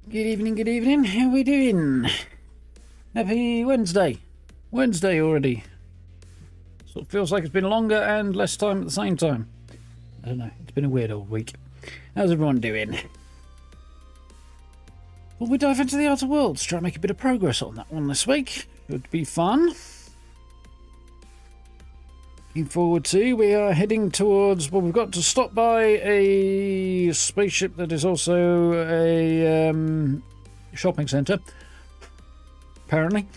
Good evening, how we doing? Happy Wednesday. Wednesday already. Sort of feels like it's been longer and less time at the same time. I don't know, it's been a weird old week. How's everyone doing? Well, we dive into the Outer Worlds, try and make a bit of progress on that one this week. Should be fun. Looking forward to. We are heading towards, well, we've got to stop by a spaceship that is also a shopping centre, apparently.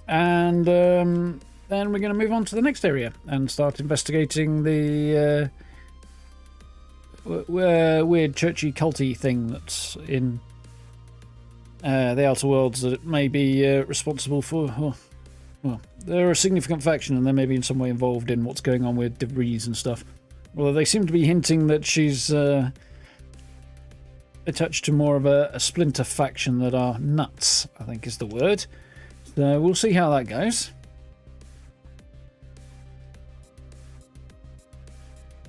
And then we're going to move on to the next area and start investigating the weird churchy culty thing that's in the Outer Worlds that may be responsible for... Well, they're a significant faction and they may be in some way involved in what's going on with debris and stuff. Although they seem to be hinting that she's attached to more of a splinter faction that are nuts, I think is the word. So we'll see how that goes.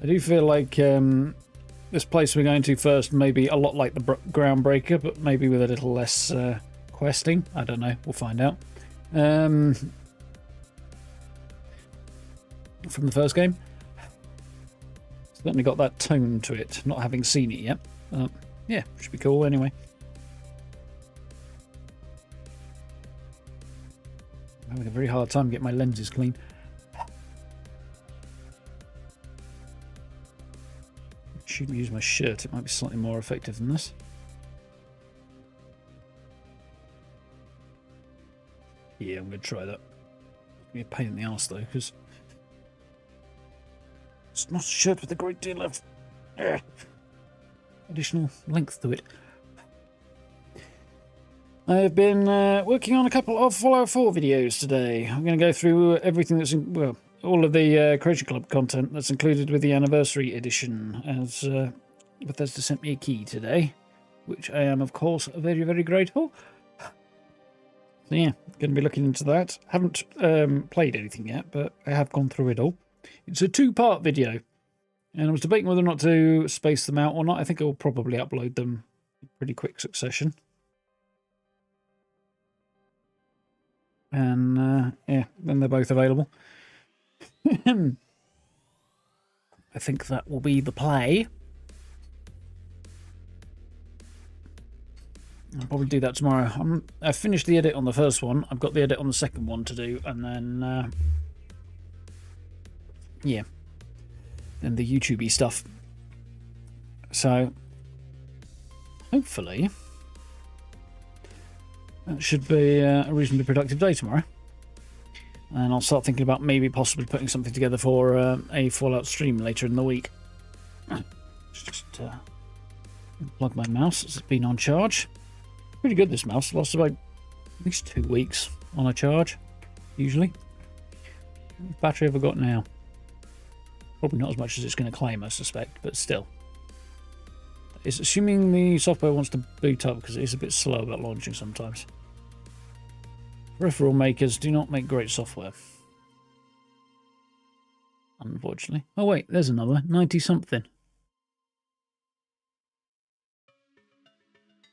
I do feel like this place we're going to first may be a lot like the Groundbreaker, but maybe with a little less questing. I don't know. We'll find out. From the first game. Certainly got that tone to it, not having seen it yet. Yeah, should be cool anyway. I'm having a very hard time getting my lenses clean. Should use my shirt, it might be slightly more effective than this. Yeah, I'm going to try that. It'll be a pain in the arse though, because it's not a shirt with a great deal of additional length to it. I have been working on a couple of Fallout 4 videos today. I'm going to go through everything that's in, well, all of the Creation Club content that's included with the Anniversary Edition, as Bethesda sent me a key today, which I am, of course, very, very grateful. So yeah, going to be looking into that. Haven't played anything yet, but I have gone through it all. It's a two-part video, and I was debating whether or not to space them out or not. I think I'll probably upload them in pretty quick succession. And yeah, then they're both available. I think that will be the play. I'll probably do that tomorrow. I've finished the edit on the first one. I've got the edit on the second one to do, and then yeah, then the YouTube-y stuff. So hopefully that should be a reasonably productive day tomorrow. And I'll start thinking about maybe possibly putting something together for a Fallout stream later in the week. Just plug my mouse as it's been on charge. Pretty good, this mouse. Lasts about at least 2 weeks on a charge, usually. How much battery have I got now? Probably not as much as it's going to claim, I suspect, but still. It's assuming the software wants to boot up because it is a bit slow about launching sometimes. Peripheral makers do not make great software. Unfortunately. Oh wait, there's another. 90-something.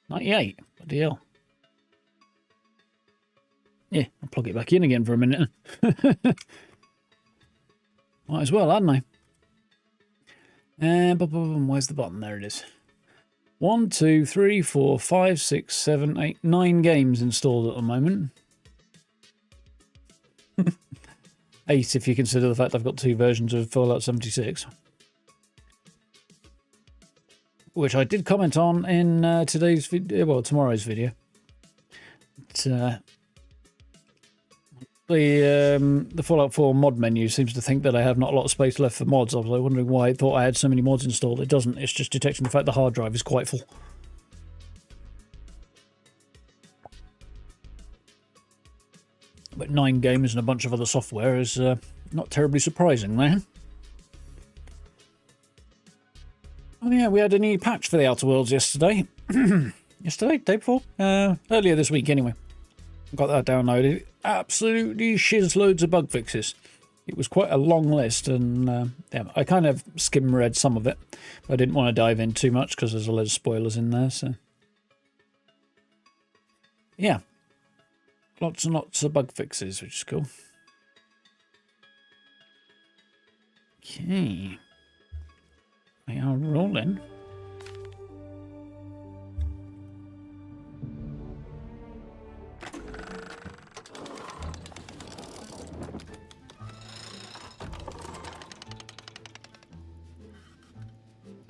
98. Bloody hell. Yeah, I'll plug it back in again for a minute. Might as well, hadn't I? And where's the button? There it is. 1, 2, 3, 4, 5, 6, 7, 8, 9 games installed at the moment. 8 if you consider the fact I've got 2 versions of Fallout 76. Which I did comment on in today's video, well, tomorrow's video. But, the Fallout 4 mod menu seems to think that I have not a lot of space left for mods. I was wondering why it thought I had so many mods installed. It doesn't. It's just detecting the fact the hard drive is quite full. But 9 games and a bunch of other software is not terribly surprising there. Oh yeah, we had a new patch for the Outer Worlds yesterday. Yesterday? Day before? Earlier this week anyway. Got that downloaded. Absolutely shiz loads of bug fixes. It was quite a long list, and yeah, I kind of skim-read some of it. I didn't want to dive in too much because there's a load of spoilers in there. So yeah, lots and lots of bug fixes, which is cool. Okay, we are rolling.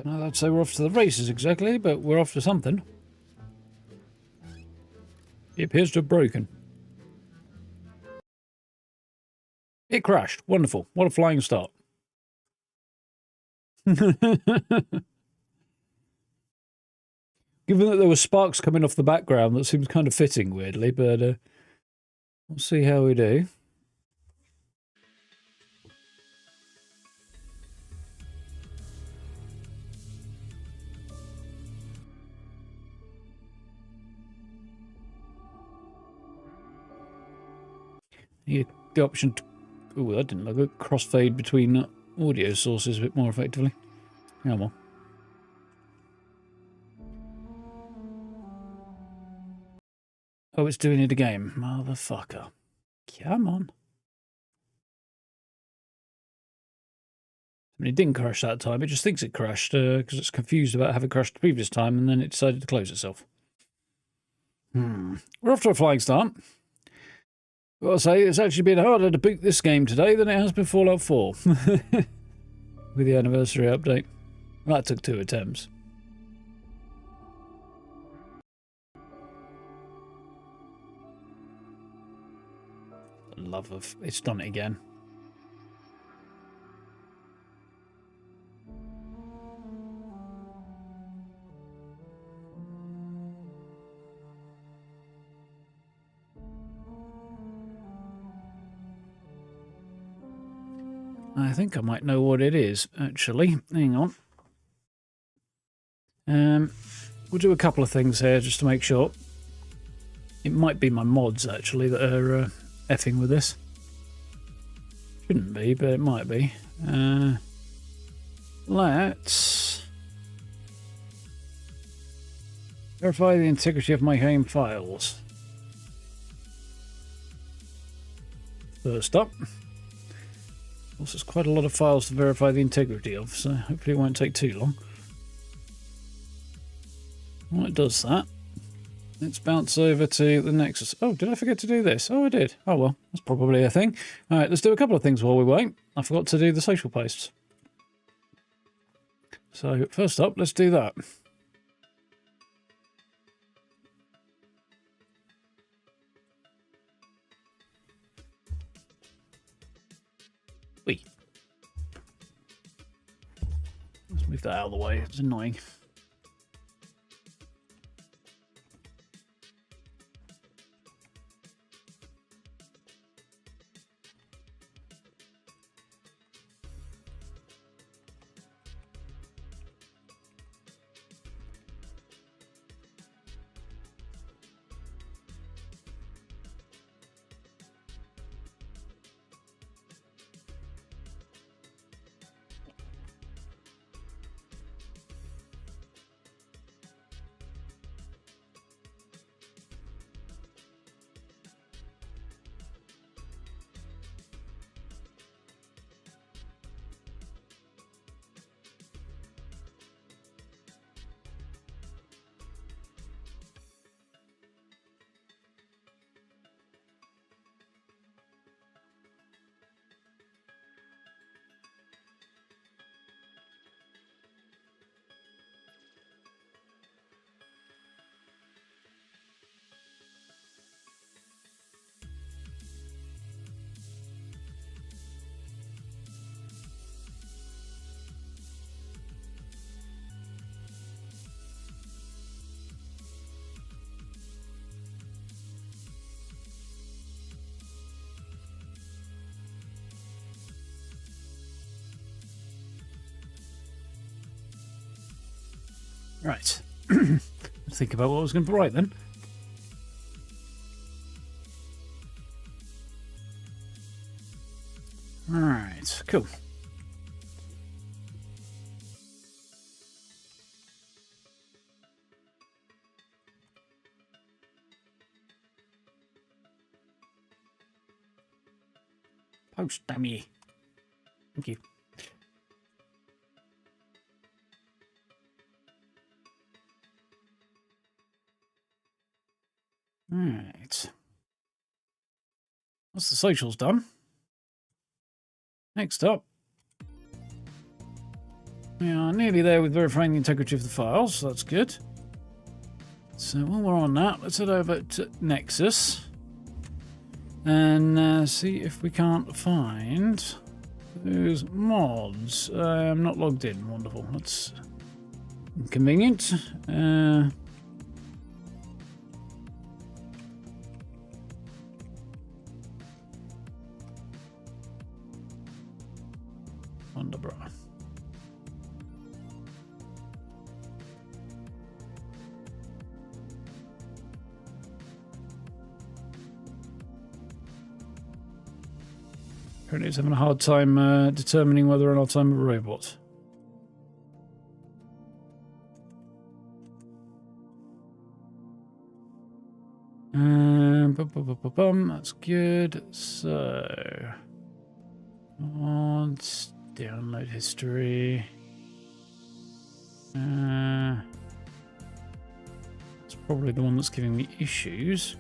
I'd say we're off to the races exactly, but we're off to something. It appears to have broken. It crashed. Wonderful. What a flying start. Given that there were sparks coming off the background, that seems kind of fitting, weirdly, but we'll see how we do. Need the option to... Oh, that didn't look good. Crossfade between audio sources a bit more effectively. Oh well. Oh, it's doing it again. Motherfucker. Come on. I mean, it didn't crash that time. It just thinks it crashed because it's confused about having crashed the previous time, and then it decided to close itself. We're off to a flying start. Well, I'll say it's actually been harder to boot this game today than it has been Fallout 4. With the anniversary update. That took 2 attempts. The love of... It's done it again. I think I might know what it is, actually. Hang on. We'll do a couple of things here just to make sure. It might be my mods, actually, that are effing with this. Shouldn't be, but it might be. Let's verify the integrity of my home files. First up. Also, there's quite a lot of files to verify the integrity of, so hopefully it won't take too long. While it does that, let's bounce over to the Nexus. Oh, did I forget to do this? Oh, I did. Oh, well, that's probably a thing. All right, let's do a couple of things while we wait. I forgot to do the social posts. So, first up, let's do that. Wait. Let's move that out of the way. It's annoying. Right. Think about what I was going to write then. Alright, cool. Post, damn you. Thank you. Alright. That's the socials done. Next up. We are nearly there with verifying the integrity of the files, so that's good. So while we're on that, let's head over to Nexus and see if we can't find those mods. I'm not logged in. Wonderful. That's inconvenient. Wonderbra. Apparently it's having a hard time determining whether or not I'm a robot. That's good. So, mods, download history. It's probably the one that's giving me issues.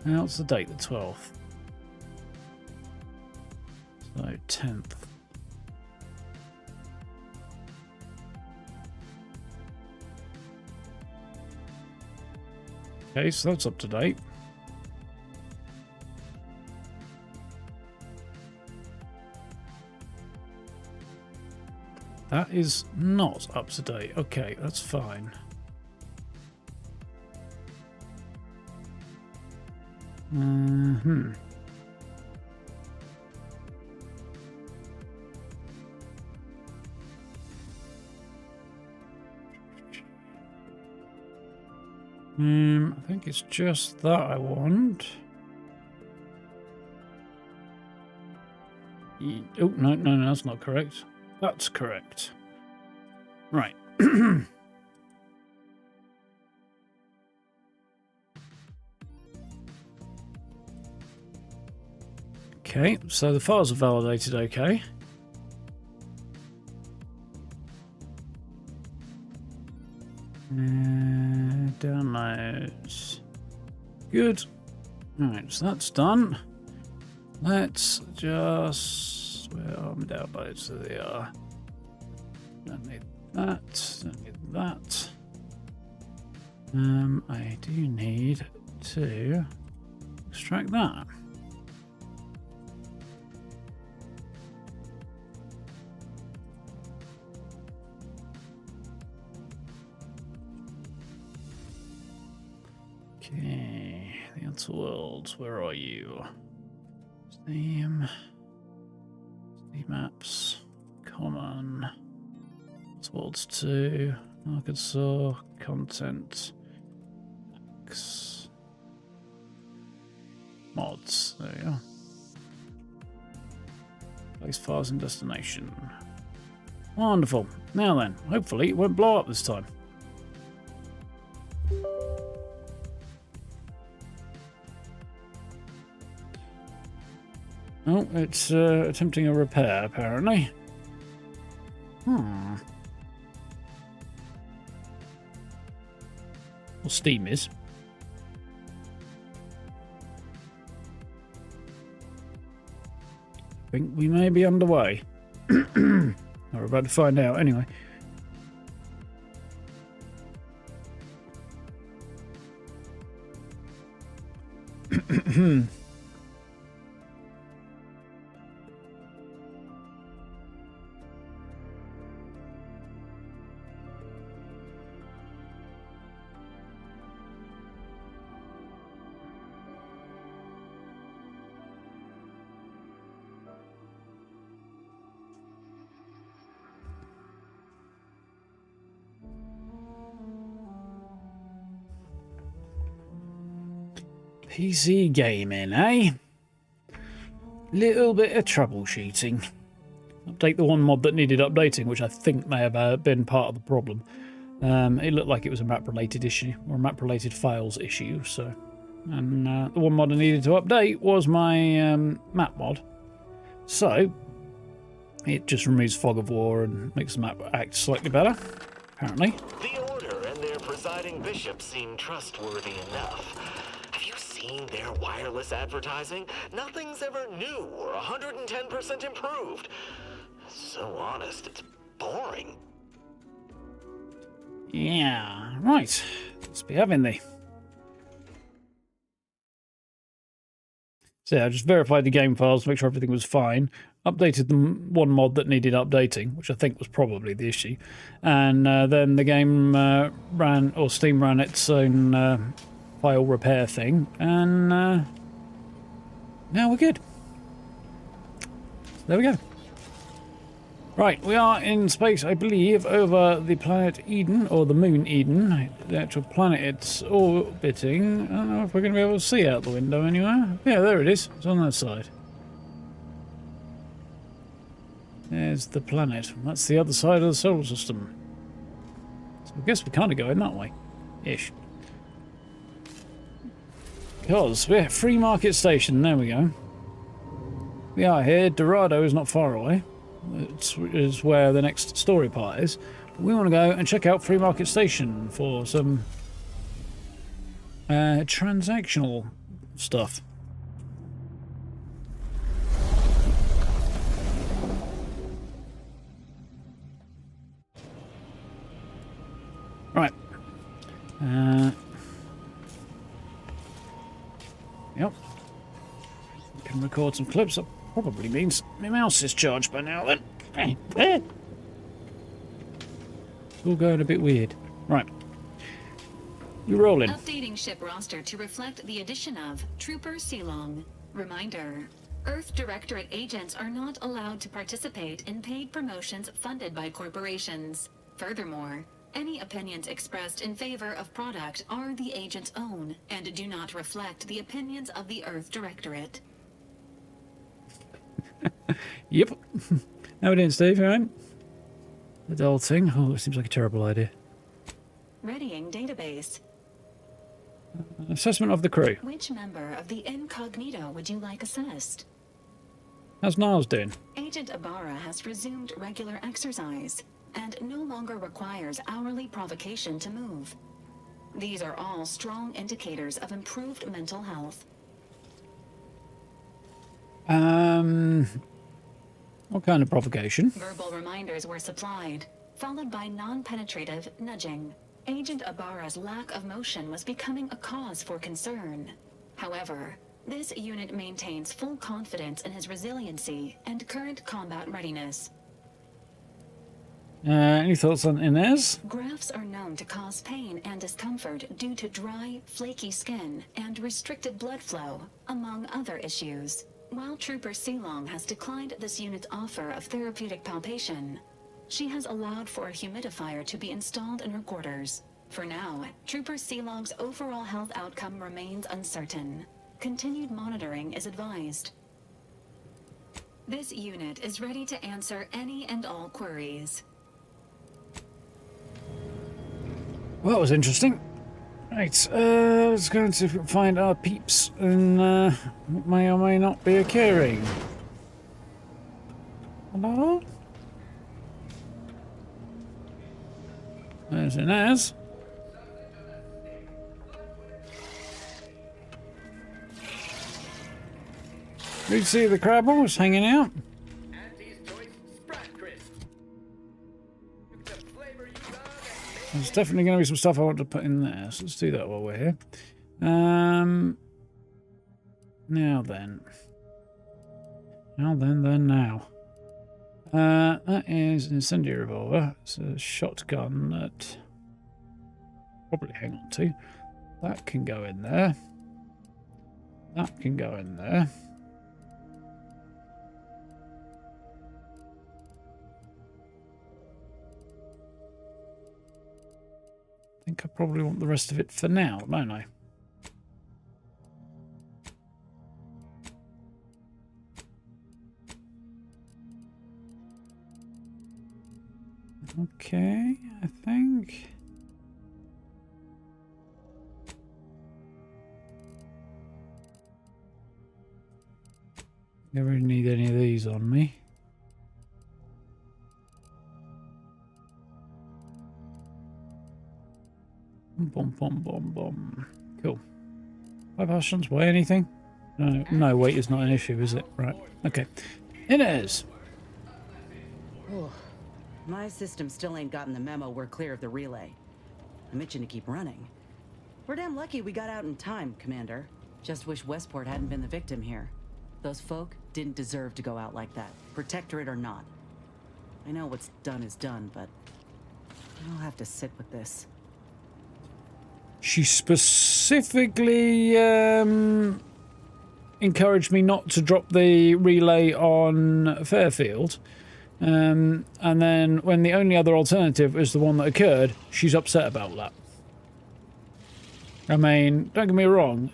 Now, what's the date? The 12th. So 10th. Okay, so that's up to date. That is not up to date. Okay, that's fine. I think it's just that I want. Oh, no, that's not correct. That's correct. Right. Okay, so the files are validated okay. Downloads. Good. Alright, so that's done. Let's just... Where are my downloads? There they are. Don't need that. Don't need that. I do need to extract that. Okay, the Outer Worlds, where are you? Steam Maps, Common, Outer Worlds 2, Arkansas, Content, X, Mods, there you go. Place files and destination. Wonderful. Now then, hopefully it won't blow up this time. Oh, it's attempting a repair, apparently. Well, Steam is. I think we may be underway. We're about to find out, anyway. PC gaming, eh? Little bit of troubleshooting. Update the one mod that needed updating, which I think may have been part of the problem. It looked like it was a map-related issue, or a map-related files issue, so... And the one mod I needed to update was my map mod. So, it just removes fog of war and makes the map act slightly better, apparently. The Order and their presiding bishop seem trustworthy enough. Have you seen their wireless advertising? Nothing's ever new or 110% improved. So honest, it's boring. Yeah, right. Let's be having thee. So yeah, I just verified the game files to make sure everything was fine. Updated the one mod that needed updating, which I think was probably the issue. And then the game ran, or Steam ran its own file repair thing. And now we're good. There we go. Right, we are in space, I believe, over the planet Eden, or the moon Eden, the actual planet it's orbiting. I don't know if we're going to be able to see out the window anywhere. Yeah, there it is. It's on that side. There's the planet. That's the other side of the solar system. So I guess we're kind of going that way. Ish. Because we're at Free Market Station. There we go. We are here. Dorado is not far away. It's where the next story part is. We want to go and check out Free Market Station for some transactional stuff. Right. Yep. Can record some clips. That probably means my mouse is charged by now then. It's all going a bit weird. Right. You're rolling. Updating ship roster to reflect the addition of Trooper Xion. Reminder. Earth Directorate agents are not allowed to participate in paid promotions funded by corporations. Furthermore, any opinions expressed in favor of product are the agent's own and do not reflect the opinions of the Earth Directorate. Yep. How we doing, Steve? All right? Adulting. Oh, it seems like a terrible idea. Readying database. Assessment of the crew. Which member of the incognito would you like assessed? How's Niles doing? Agent Ibarra has resumed regular exercise and no longer requires hourly provocation to move. These are all strong indicators of improved mental health. What kind of provocation? Verbal reminders were supplied, followed by non-penetrative nudging. Agent Ibarra's lack of motion was becoming a cause for concern. However, this unit maintains full confidence in his resiliency and current combat readiness. Any thoughts on Inez? Grafts are known to cause pain and discomfort due to dry, flaky skin and restricted blood flow, among other issues. While Trooper Xion has declined this unit's offer of therapeutic palpation, she has allowed for a humidifier to be installed in her quarters. For now, Trooper Xion's overall health outcome remains uncertain. Continued monitoring is advised. This unit is ready to answer any and all queries. Well, that was interesting. Right, let's go and see if we can find our peeps and what may or may not be occurring. Hello? There's Inez. You can see the Crabble was hanging out. There's definitely going to be some stuff I want to put in there, so let's do that while we're here. Now then. Now. That is an incendiary revolver. It's a shotgun that probably hang on to. That can go in there. That can go in there. I think I probably want the rest of it for now, don't I? Okay, I think. Never really need any of these on me. Boom, boom, boom, boom. Cool. 5 passions, weigh anything? No, no, weight is not an issue, is it? Right. Okay. It is. Oh, my system still ain't gotten the memo we're clear of the relay. I'm itching to keep running. We're damn lucky we got out in time, Commander. Just wish Westport hadn't been the victim here. Those folk didn't deserve to go out like that, Protectorate or not. I know what's done is done, but I'll have to sit with this. She specifically encouraged me not to drop the relay on Fairfield. And then when the only other alternative is the one that occurred, she's upset about that. I mean, don't get me wrong,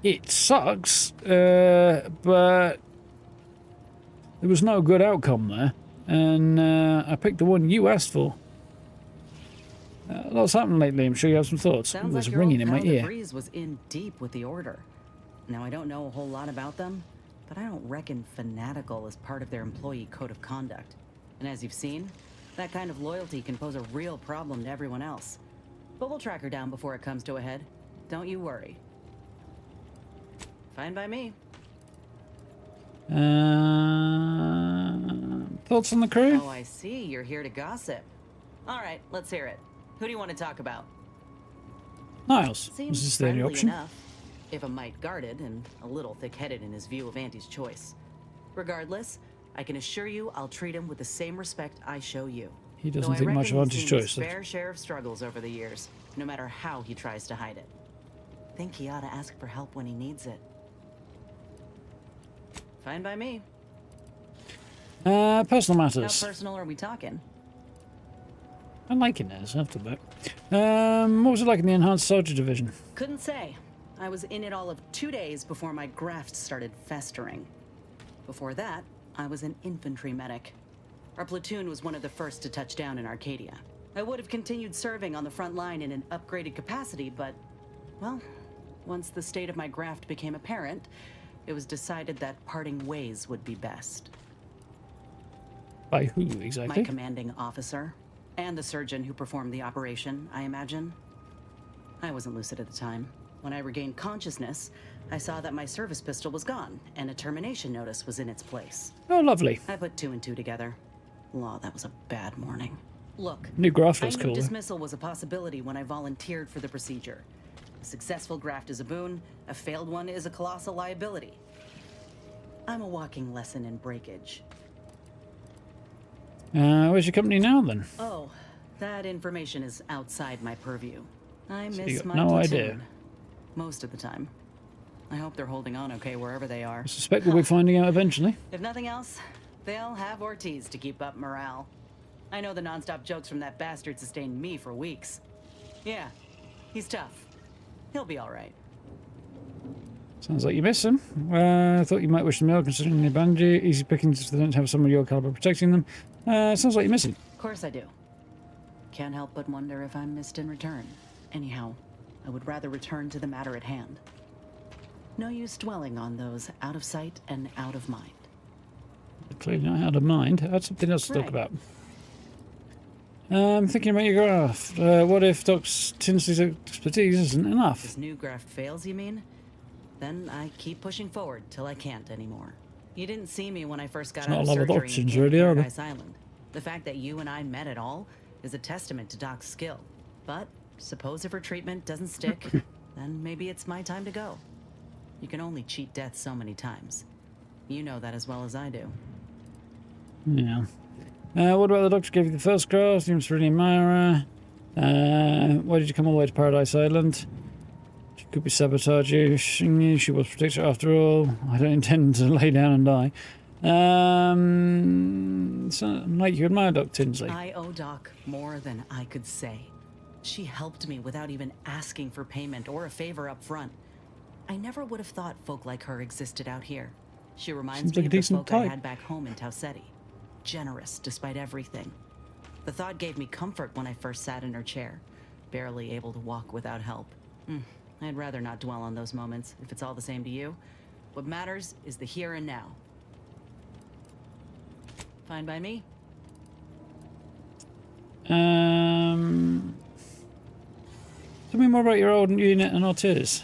it sucks, but there was no good outcome there. And I picked the one you asked for. What's happened lately? I'm sure you have some thoughts. Sounds There's like a ringing in my ear. DeVries was in deep with the Order. Now, I don't know a whole lot about them, but I don't reckon fanatical is part of their employee code of conduct. And as you've seen, that kind of loyalty can pose a real problem to everyone else. But we'll track her down before it comes to a head. Don't you worry. Fine by me. Thoughts on the crew? Oh, I see. You're here to gossip. All right, let's hear it. Who do you want to talk about? Niles. Seems Is this the only friendly option? enough, if a mite guarded and a little thick-headed in his view of Andy's choice. Regardless, I can assure you I'll treat him with the same respect I show you. He doesn't Though I think much reckon of he's Andy's seen choice. his fair share of struggles over the years, no matter how he tries to hide it. Think he ought to ask for help when he needs it. Fine by me. Personal How matters. personal are we talking? I'm liking this, I have to admit. What was it like in the Enhanced Soldier Division? Couldn't say. I was in it all of 2 days before my graft started festering. Before that, I was an infantry medic. Our platoon was one of the first to touch down in Arcadia. I would have continued serving on the front line in an upgraded capacity, but, well, once the state of my graft became apparent, it was decided that parting ways would be best. By who, My exactly? commanding officer, and the surgeon who performed the operation, I imagine. I wasn't lucid at the time. When I regained consciousness, I saw that my service pistol was gone, and a termination notice was in its place. Oh, lovely. I put 2 and 2 together. Law, that was a bad morning. Look, New graft I was knew cool. dismissal was a possibility when I volunteered for the procedure. A successful graft is a boon, a failed one is a colossal liability. I'm a walking lesson in breakage. Where's your company now, then? Oh, that information is outside my purview. I So you miss got my no platoon. idea. Most of the time. I hope they're holding on okay wherever they are. I suspect we'll be finding out eventually. If nothing else, they'll have Ortiz to keep up morale. I know the non-stop jokes from that bastard sustained me for weeks. Yeah, he's tough. He'll be all right. Sounds like you miss them. I thought you might wish them ill, considering they banned you. Easy pickings if they don't have someone of your caliber protecting them. Sounds like you miss them. Of course I do. Can't help but wonder if I'm missed in return. Anyhow, I would rather return to the matter at hand. No use dwelling on those out of sight and out of mind. Clearly not out of mind. I had something else to talk Right. about. Thinking about your graft. What if Dr. Tinsley's expertise isn't enough? This new graft fails, you mean? Then I keep pushing forward till I can't anymore. You didn't see me when I first got There's out not of a lot of surgery options in really, are there? Paradise Island. The fact that you and I met at all is a testament to Doc's skill. But suppose if her treatment doesn't stick, then maybe it's my time to go. You can only cheat death so many times. You know that as well as I do. Yeah. What about the doctor gave you the first graft? Seems really admire her. Why did you come all the way to Paradise Island? She could be sabotaging you. She was protector after all. I don't intend to lay down and die. So, like you admire Dr. Tinsley. I owe Doc more than I could say. She helped me without even asking for payment or a favor up front. I never would have thought folk like her existed out here. She reminds Seems me like a of the decent folk I type. had back home in Taucetti. Generous despite everything. The thought gave me comfort when I first sat in her chair, barely able to walk without help. I'd rather not dwell on those moments, if it's all the same to you. What matters is the here and now. Fine by me? Tell me more about your old unit and Ortiz.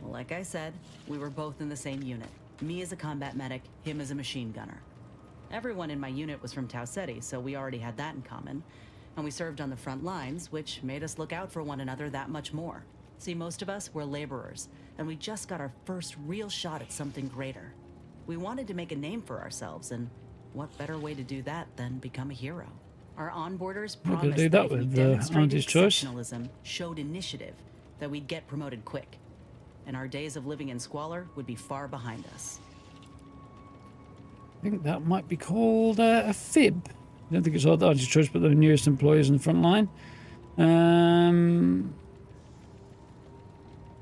Like I said, we were both in the same unit. Me as a combat medic, him as a machine gunner. Everyone in my unit was from Tau Ceti, so we already had that in common. And we served on the front lines, which made us look out for one another that much more. See, most of us were laborers, and we just got our first real shot at something greater. We wanted to make a name for ourselves, and what better way to do that than become a hero? Our onboarders promised do that that if we with demonstrated Auntie's choice. exceptionalism, showed initiative, that we'd get promoted quick. And our days of living in squalor would be far behind us. I think that might be called a fib. I don't think it's Auntie's choice, but the newest employees in the front line.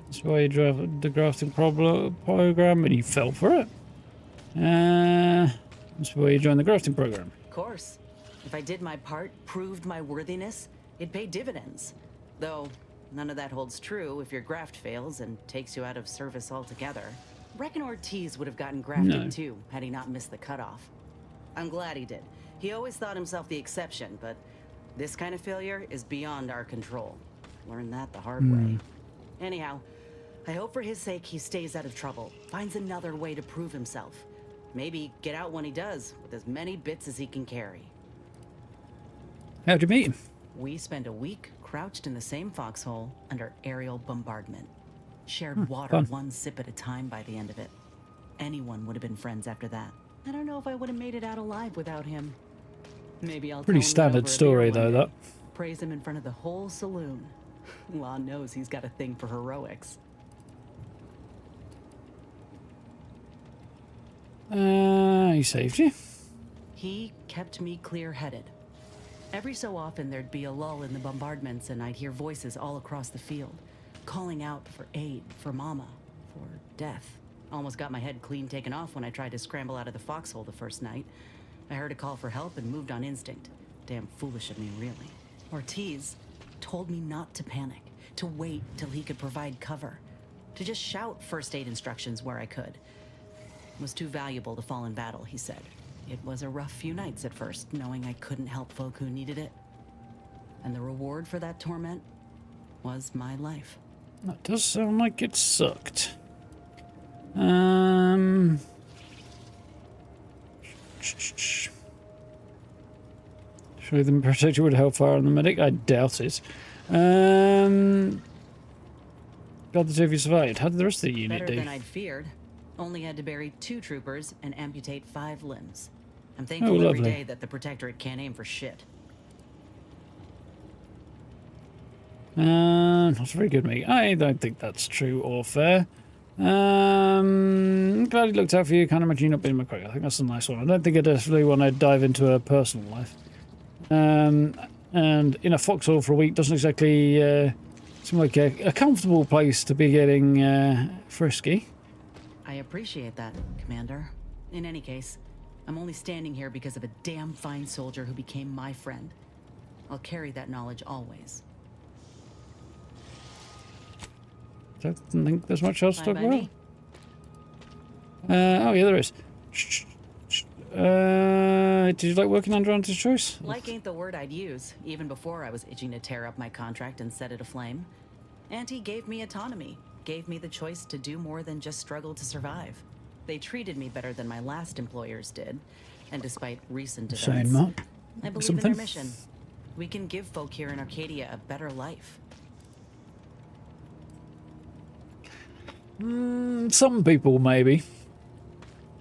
That's why you drove the grafting program and you fell for it. That's why you joined the grafting program. Of course. If I did my part, proved my worthiness, it'd pay dividends. Though, none of that holds true if your graft fails and takes you out of service altogether. Reckon Ortiz would have gotten grafted too, had he not missed the cutoff. I'm glad he did. He always thought himself the exception, but this kind of failure is beyond our control. Learned that the hard way. Anyhow, I hope for his sake he stays out of trouble, finds another way to prove himself. Maybe get out when he does, with as many bits as he can carry. How'd you meet him? We spent a week crouched in the same foxhole under aerial bombardment. Shared water fun. one sip at a time by the end of it. Anyone would have been friends after that. I don't know if I would have made it out alive without him. Maybe I'll Pretty tell him that standard over a story, beer one though, day. that. Praise him in front of the whole saloon. Law knows he's got a thing for heroics. He saved you. He kept me clear-headed. Every so often there'd be a lull in the bombardments and I'd hear voices all across the field, calling out for aid, for mama, for death. Almost got my head clean taken off when I tried to scramble out of the foxhole the first night. I heard a call for help and moved on instinct. Damn foolish of me, really. Ortiz told me not to panic, to wait till he could provide cover, to just shout first aid instructions where I could. It was too valuable to fall in battle, he said. It was a rough few nights at first, knowing I couldn't help folk who needed it. And the reward for that torment was my life. That does sound like it sucked. Surely the protector would help fire on the medic? I doubt it. Glad the two of you survived. How did the rest of the unit Better do? than I'd feared. Only had to bury 2 troopers and amputate 5 limbs. I'm thankful every lovely. day that the Protectorate can't aim for shit. Not very good, mate. I don't think that's true or fair. Glad he looked out for you. Can't imagine you not being McCrae. I think that's a nice one. I don't think I definitely want to dive into her personal life. And in a foxhole for a week doesn't exactly seem like a comfortable place to be getting frisky. I appreciate that, Commander. In any case, I'm only standing here because of a damn fine soldier who became my friend. I'll carry that knowledge always. Don't think there's much else to Fine talk by about. me. Oh yeah, there is. Did you like working under Auntie's choice? Like ain't the word I'd use, even before I was itching to tear up my contract and set it aflame. Auntie gave me autonomy, gave me the choice to do more than just struggle to survive. They treated me better than my last employers did, and despite recent events, Saying Mark. I believe in Something? their mission. We can give folk here in Arcadia a better life. Some people, maybe.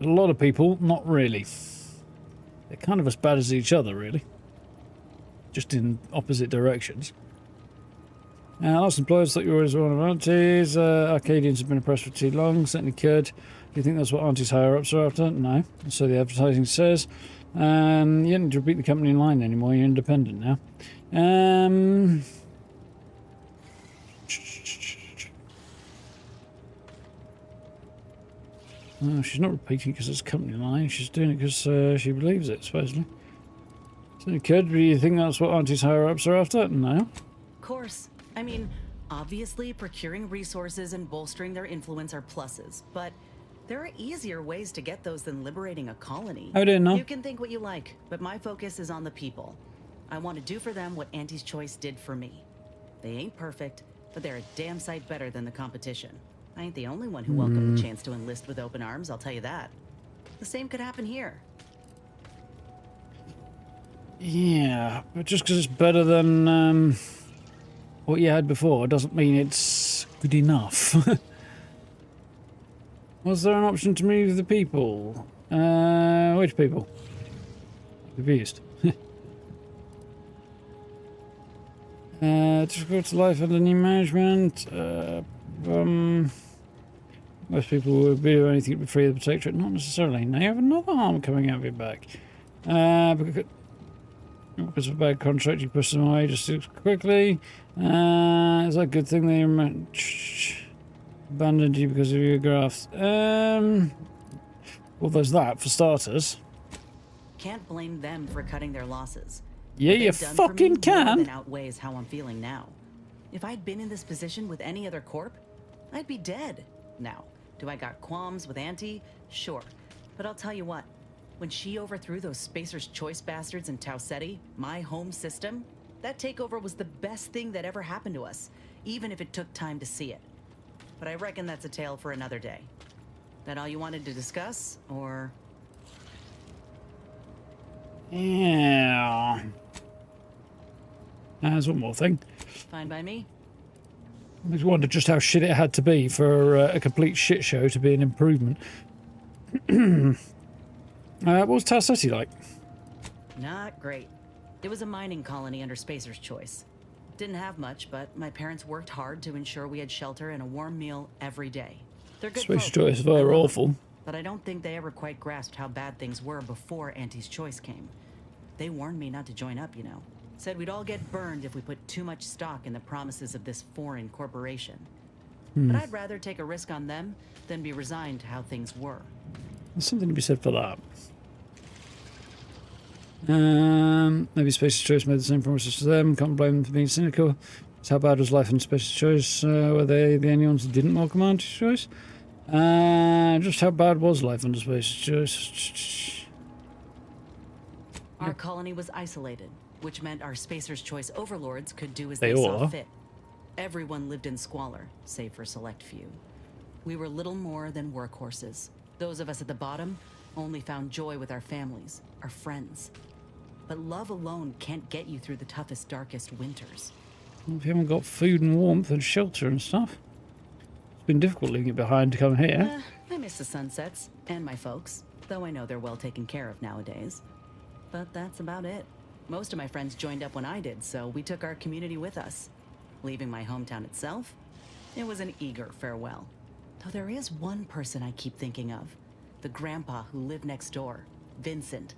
A lot of people, not really. They're kind of as bad as each other, really. Just in opposite directions. Last employers thought you were one of Auntie's. Arcadians have been oppressed for too long. Certainly could. Do you think that's what Auntie's higher-ups are after? No. So the advertising says. You don't need to beat the company in line anymore. You're independent now. She's not repeating because it's company line. She's doing it because she believes it, supposedly. So you could, do you think that's what Auntie's higher-ups are after? No. Of course. I mean, obviously procuring resources and bolstering their influence are pluses, but there are easier ways to get those than liberating a colony. I didn't know. You can think what you like, but my focus is on the people. I want to do for them what Auntie's Choice did for me. They ain't perfect, but they're a damn sight better than the competition. I ain't the only one who welcomed the chance to enlist with open arms, I'll tell you that. The same could happen here. Yeah, but just because it's better than what you had before doesn't mean it's good enough. Was there an option to move the people? Which people? Confused. Difficult to life under new management. Most people would do anything to be free of the protectorate. Not necessarily. Now you have another arm coming out of your back. Because of a bad contract, you push them away just too quickly. Is that a good thing they abandoned you because of your grafts? Well, there's that, for starters. Can't blame them for cutting their losses. Yeah, you fucking can. That outweighs how I'm feeling now. If I'd been in this position with any other corp, I'd be dead. Now, do I got qualms with Auntie? Sure. But I'll tell you what. When she overthrew those Spacer's Choice bastards in Tau Ceti, my home system, that takeover was the best thing that ever happened to us, even if it took time to see it. But I reckon that's a tale for another day. That all you wanted to discuss, or...? Yeah. There's one more thing. Fine by me. I just wondered just how shit it had to be for a complete shit show to be an improvement. What was Tau Ceti like? Not great. It was a mining colony under Spacer's Choice. Didn't have much, but my parents worked hard to ensure we had shelter and a warm meal every day. They're good Spacer's folk. Choice were awful. But I don't think they ever quite grasped how bad things were before Auntie's Choice came. They warned me not to join up, you know. Said we'd all get burned if we put too much stock in the promises of this foreign corporation. But I'd rather take a risk on them than be resigned to how things were. There's something to be said for that. Maybe Spacer's Choice made the same promises to them. Can't blame them for being cynical. So how bad was life in Spacer's Choice? Were they the only ones that didn't welcome Auntie's Choice? Just how bad was life under Spacer's Choice? Our colony was isolated, which meant our Spacer's Choice overlords could do as They they all saw are. fit. Everyone lived in squalor, save for a select few. We were little more than workhorses. Those of us at the bottom only found joy with our families, our friends. But love alone can't get you through the toughest, darkest winters. Well, if you haven't got food and warmth and shelter and stuff, it's been difficult leaving it behind to come here. I miss the sunsets, and my folks, though I know they're well taken care of nowadays. But that's about it. Most of my friends joined up when I did, so we took our community with us. Leaving my hometown itself, it was an eager farewell. Though there is one person I keep thinking of. The grandpa who lived next door, Vincent.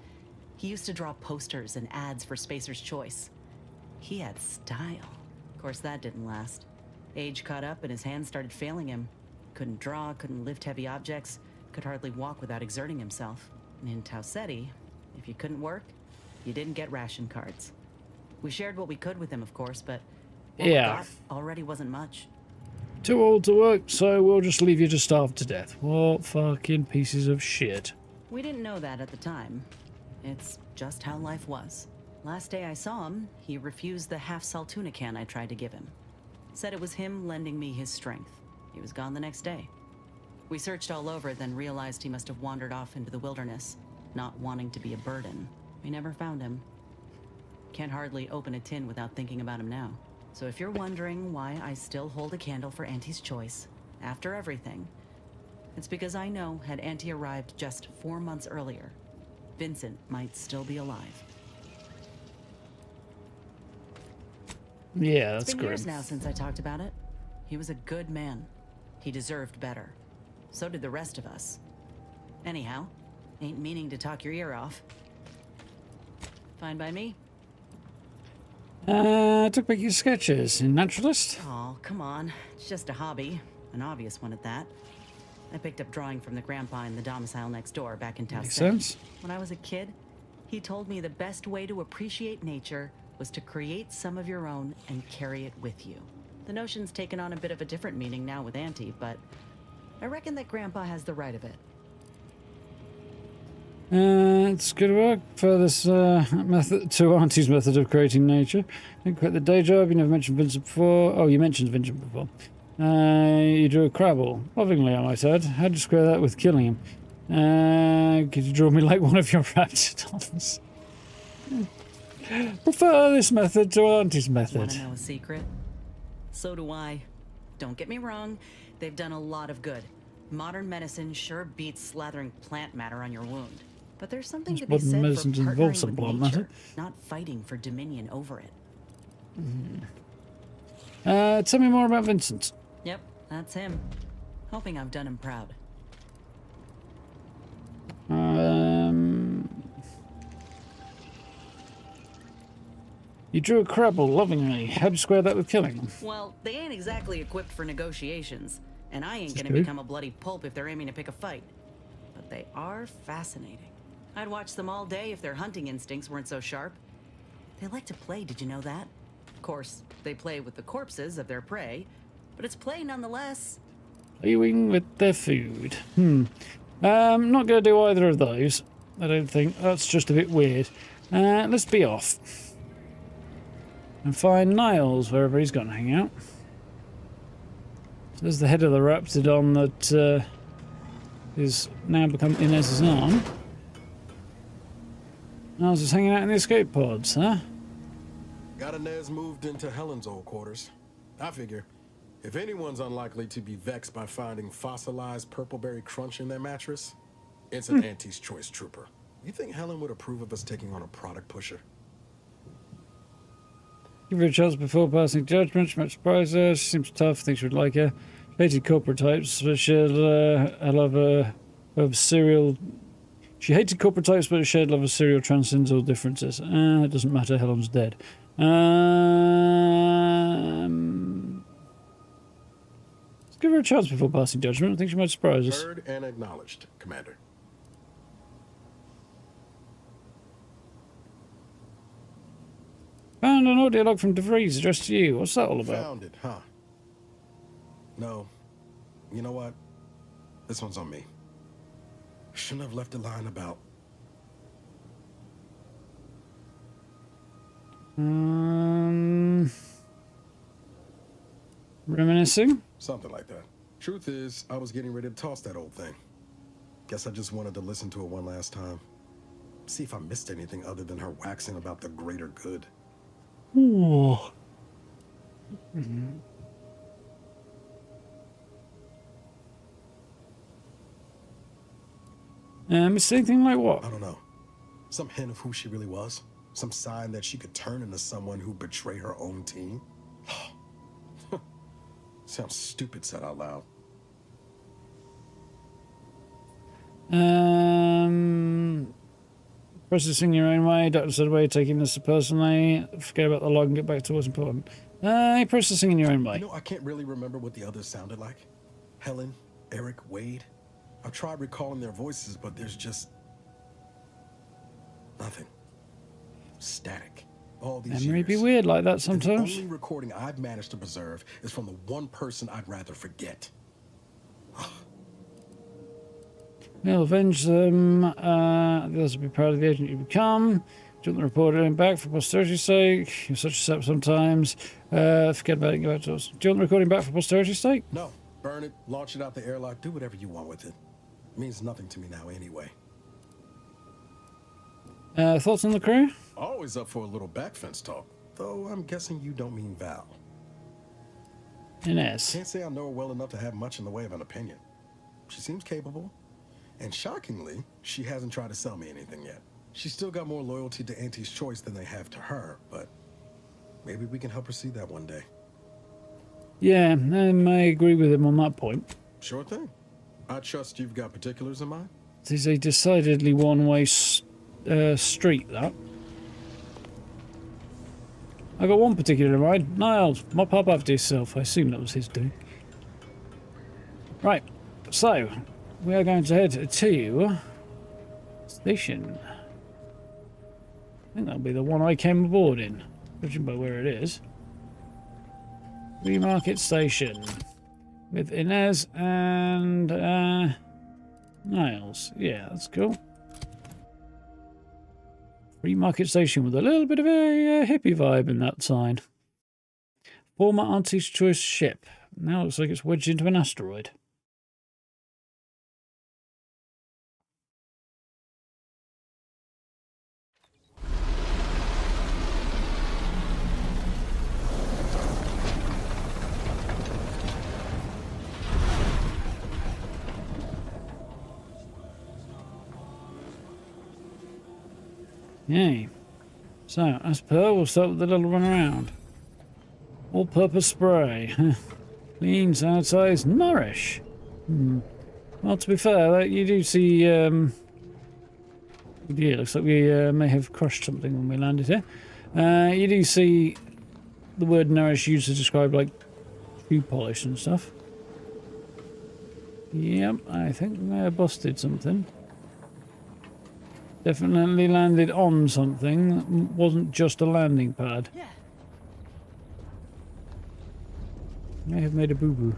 He used to draw posters and ads for Spacer's Choice. He had style. Of course, that didn't last. Age caught up and his hands started failing him. Couldn't draw, couldn't lift heavy objects, could hardly walk without exerting himself. And in Tau Ceti, if you couldn't work, you didn't get ration cards. We shared what we could with him, of course, but what we got already wasn't much. Too old to work, so we'll just leave you to starve to death. What fucking pieces of shit. We didn't know that at the time. It's just how life was. Last day I saw him, he refused the half-salt tuna can I tried to give him. Said it was him lending me his strength. He was gone the next day. We searched all over, then realized he must have wandered off into the wilderness, not wanting to be a burden. We never found him. Can't hardly open a tin without thinking about him now. So if you're wondering why I still hold a candle for Auntie's Choice, after everything, it's because I know had Auntie arrived just 4 months earlier, Vincent might still be alive. Yeah, that's It's been great. years now since I talked about it. He was a good man. He deserved better. So did the rest of us. Anyhow, ain't meaning to talk your ear off. Fine by me? Took back your sketches in Naturalist. Oh, come on. It's just a hobby. An obvious one at that. I picked up drawing from the grandpa in the domicile next door back in Tau Makes Ceti. sense. When I was a kid, He told me the best way to appreciate nature was to create some of your own and carry it with you. The notion's taken on a bit of a different meaning now with Auntie, but I reckon that Grandpa has the right of it. It's good work for this method, to Auntie's method of creating nature. Didn't quit the day job. You never mentioned Vincent before. Oh, you mentioned Vincent before. You drew a crabble. Lovingly, I might add. How'd you square that with killing him? Could you draw me like one of your raptidons? Prefer this method to Auntie's method. Want to know a secret? So do I. Don't get me wrong, they've done a lot of good. Modern medicine sure beats slathering plant matter on your wound. But there's something to be said for partnering with nature, not fighting for dominion over it. Tell me more about Vincent. Yep, that's him. Hoping I've done him proud. You drew a crabble lovingly. How'd you square that with killing him? Well, they ain't exactly equipped for negotiations, and I ain't gonna true. become a bloody pulp if they're aiming to pick a fight. But they are fascinating. I'd watch them all day if their hunting instincts weren't so sharp. They like to play, did you know that? Of course, they play with the corpses of their prey, but it's play nonetheless. Playing with their food. Not going to do either of those. I don't think. That's just a bit weird. Let's be off. And find Niles, wherever he's going to hang out. So there's the head of the raptidon that is now become Inez's arm. Niles is hanging out in the escape pods, huh? Got Inez moved into Helen's old quarters. I figure, if anyone's unlikely to be vexed by finding fossilized purpleberry crunch in their mattress, it's an Auntie's Choice trooper. You think Helen would approve of us taking on a product pusher? Give her a chance before passing judgment. She might surprise her. She seems tough. Thinks we'd like her. She hated corporate types, but shared a love of serial. She hated corporate types, but a shared love of serial transcends all differences. It doesn't matter. Helen's dead. Let's give her a chance before passing judgment. I think she might surprise us. Heard and acknowledged, Commander. Found an audio log from DeVries addressed to you. What's that all about? Found it, huh? No. You know what? This one's on me. Shouldn't have left a line about... Reminiscing? Something like that. Truth is, I was getting ready to toss that old thing. Guess I just wanted to listen to it one last time. See if I missed anything other than her waxing about the greater good. Ooh. Missed anything like what? I don't know. Some hint of who she really was? Some sign that she could turn into someone who betray her own team? Sounds stupid said out loud. Processing your own way. Doctor said way, taking this personally. Forget about the log and get back to what's important. Processing in your own way. You know, I can't really remember what the others sounded like. Helen, Eric, Wade. I've tried recalling their voices, but there's just... nothing. Static. All these Memory years. be weird like that sometimes. The only recording I've managed to preserve is from the one person I'd rather forget. You'll avenge them. The others will be proud of the agent you become. Do you want the report going back for posterity's sake? You're such a sap sometimes. Forget about it and go back to us. Do you want the recording back for posterity's sake? No. Burn it, launch it out the airlock, do whatever you want with it. It means nothing to me now anyway. Thoughts on the crew? Always up for a little backfence talk. Though I'm guessing you don't mean Val. Inez. Can't say I know her well enough to have much in the way of an opinion. She seems capable. And shockingly, she hasn't tried to sell me anything yet. She's still got more loyalty to Auntie's Choice than they have to her, but maybe we can help her see that one day. Yeah, I may agree with him on that point. Sure thing. I trust you've got particulars in mind. It is a decidedly one-way street, that. I got one particular in mind. Niles, mop up after yourself. I assume that was his doing. Right, so we are going to head to station. I think that'll be the one I came aboard in, judging by where it is. Free Market Station. With Inez and Niles. Yeah, that's cool. Free Market Station with a little bit of a hippie vibe in that sign. Former Auntie's Choice ship. Now it looks like it's wedged into an asteroid. Yay. So, as per, we'll start with the little run around. All-purpose spray. Clean, sanitize, nourish. Well, to be fair, you do see... yeah, looks like we may have crushed something when we landed here. You do see the word nourish used to describe, like, shoe polish and stuff. Yep, I think we may have busted something. Definitely landed on something that wasn't just a landing pad. Yeah. May have made a boo-boo.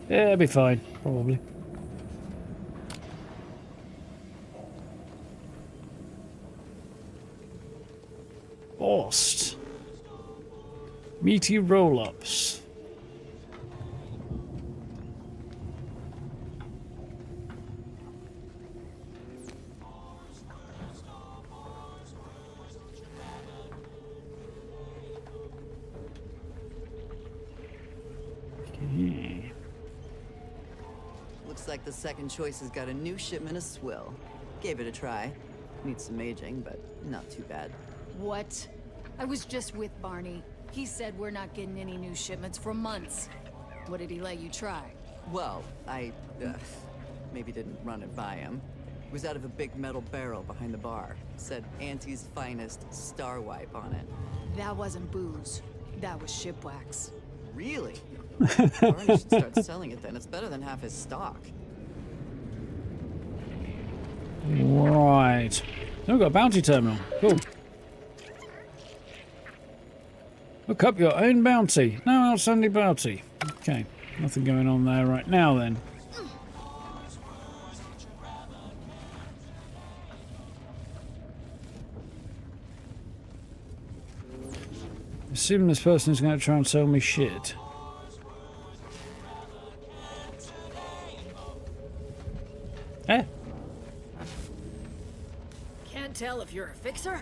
Yeah, it'll be fine, probably. Lost. Meaty roll-ups. Okay. Looks like the second choice has got a new shipment of swill. Gave it a try. Needs some aging, but not too bad. What? I was just with Barney. He said we're not getting any new shipments for months. What did he let you try? Well, I, maybe didn't run it by him. It was out of a big metal barrel behind the bar. Said Auntie's finest star wipe on it. That wasn't booze. That was ship wax. Really? Barney should start selling it then. It's better than half his stock. Right. So we've got a bounty terminal. Cool. Look up your own bounty. No outstanding bounty. Okay. Nothing going on there right now then. Assume this person is going to try and sell me shit. Eh? Can't tell if you're a fixer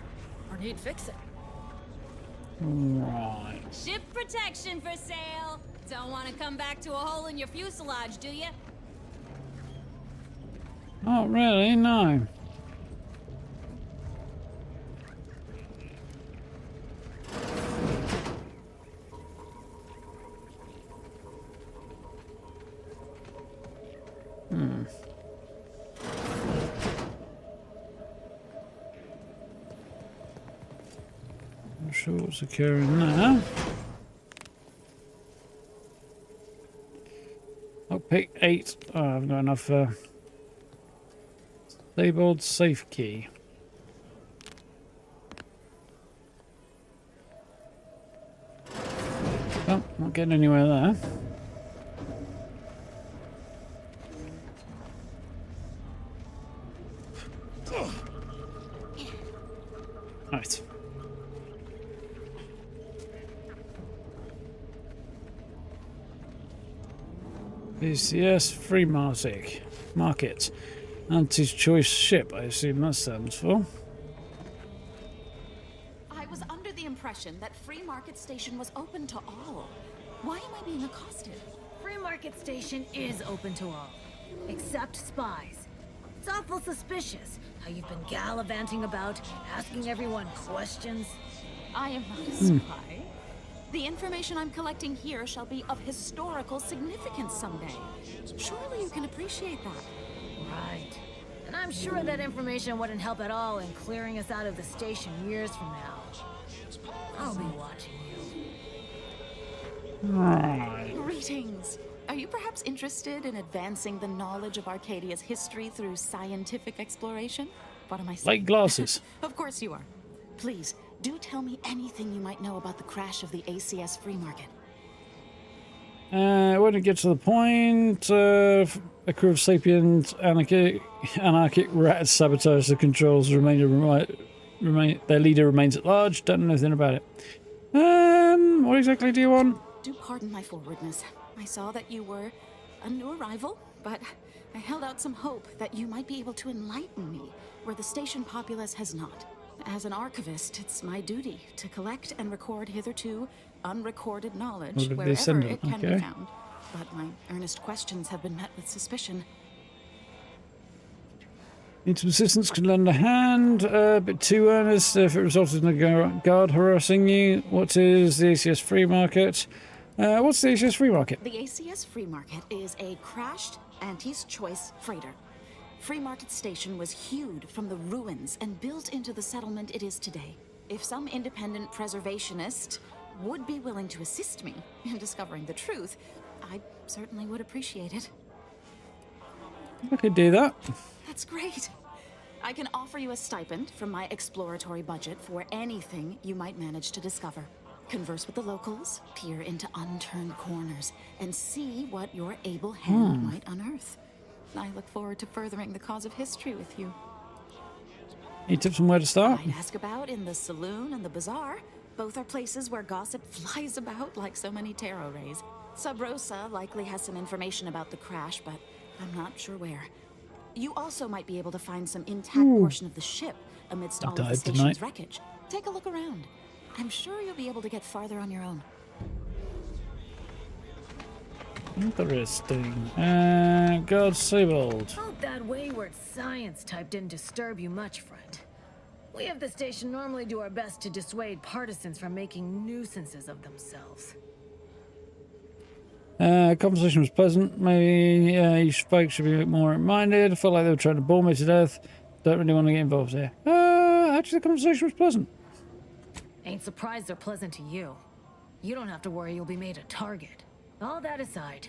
or need fixing. Right. Ship protection for sale. Don't want to come back to a hole in your fuselage, do you? Not really, no. Not sure what's occurring there. Lockpick 8. Oh, I haven't got enough labeled safe key. Oh, not getting anywhere there. Right. BCS Free Market. Auntie's Choice Ship, I assume that stands for. I was under the impression that Free Market Station was open to all. Why am I being accosted? Free Market Station is open to all, except spies. It's awful suspicious how you've been gallivanting about, asking everyone questions. I am not a spy. The information I'm collecting here shall be of historical significance someday. Surely you can appreciate that. Right. And I'm sure that information wouldn't help at all in clearing us out of the station years from now. I'll be watching you. Right. Greetings. Are you perhaps interested in advancing the knowledge of Arcadia's history through scientific exploration? What am I saying? Like glasses. Of course you are. Please, do tell me anything you might know about the crash of the ACS free market. When it gets to the point, a crew of sapient anarchic rats sabotage the controls. Their leader remains at large. Don't know anything about it. What exactly do you want? Do pardon my forwardness. I saw that you were a new arrival, but I held out some hope that you might be able to enlighten me where the station populace has not. As an archivist, it's my duty to collect and record hitherto unrecorded knowledge wherever it can be found. But my earnest questions have been met with suspicion. Need some assistance, could lend a hand. A bit too earnest if it resulted in a guard harassing you. What is the ACS free market? What's the ACS free market? The ACS free market is a crashed Auntie's Choice freighter. Free Market Station was hewed from the ruins and built into the settlement it is today. If some independent preservationist would be willing to assist me in discovering the truth, I certainly would appreciate it. I could do that. That's great. I can offer you a stipend from my exploratory budget for anything you might manage to discover. Converse with the locals, peer into unturned corners, and see what your able hand might unearth. I look forward to furthering the cause of history with you. Any tips on where to start? I'd ask about in the saloon and the bazaar. Both are places where gossip flies about like so many tarot rays. Sub Rosa likely has some information about the crash, but I'm not sure where. You also might be able to find some intact portion of the ship amidst all of the station's wreckage. Take a look around. I'm sure you'll be able to get farther on your own. Interesting. God Sebald. Hope that wayward science type didn't disturb you much, friend. We of the station normally do our best to dissuade partisans from making nuisances of themselves. Conversation was pleasant. Maybe you folks should be a bit more minded. I felt like they were trying to bore me to death. Don't really want to get involved here. Actually, the conversation was pleasant. Ain't surprised they're pleasant to you. You don't have to worry you'll be made a target. All that aside,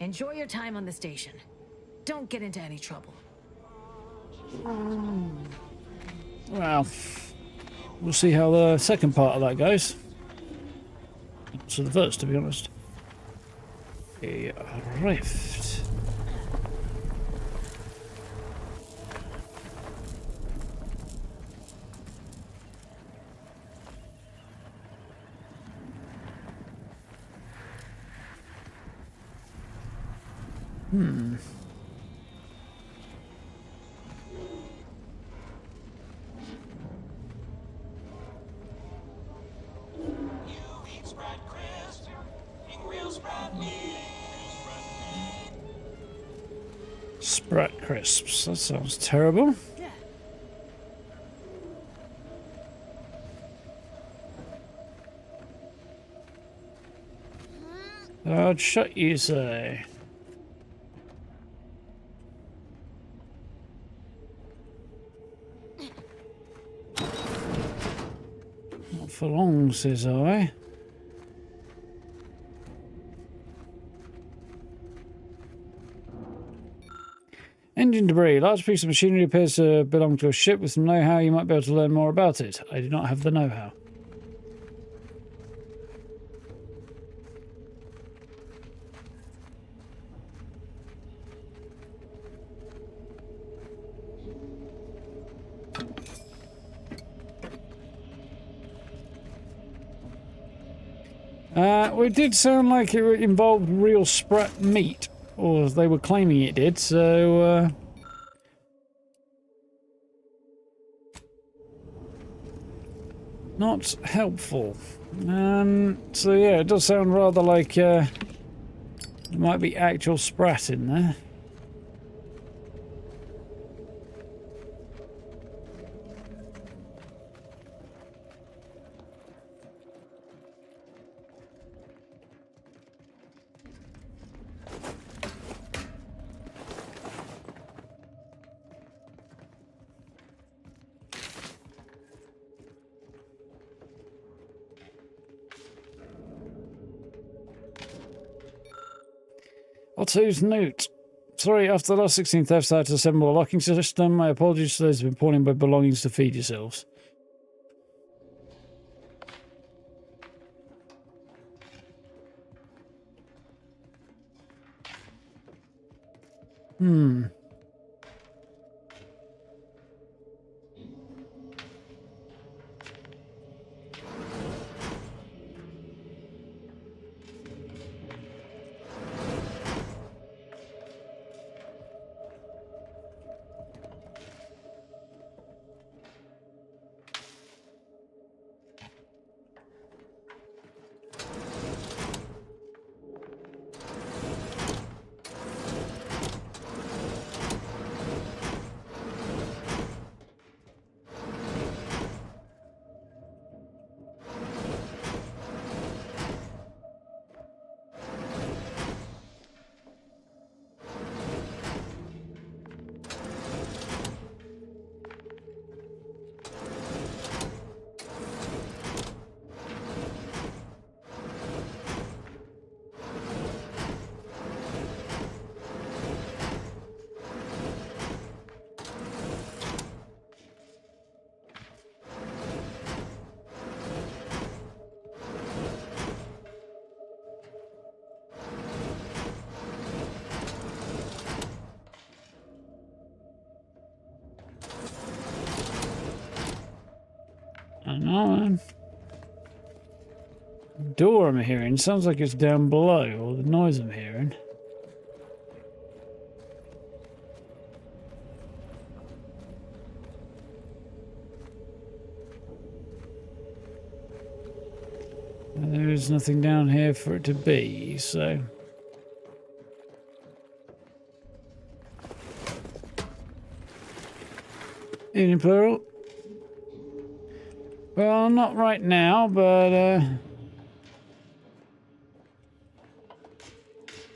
enjoy your time on the station. Don't get into any trouble. Well, we'll see how the second part of that goes. So the first, to be honest. A rift. Sprat crisps. That sounds terrible. I'd shut you, say. Not for long, says I. Engine debris. Large piece of machinery appears to belong to a ship with some know-how. You might be able to learn more about it. I do not have the know-how. It did sound like it involved real sprat meat, or they were claiming it did, so not helpful. So yeah, it does sound rather like there might be actual sprat in there. Otto's note. Sorry, after the last 16 thefts, I had to assemble a locking system. My apologies to those who have been pawning my belongings to feed yourselves. I don't know, man. Door I'm hearing sounds like it's down below, or the noise I'm hearing. There is nothing down here for it to be, so... Evening, plural. Well, not right now, but I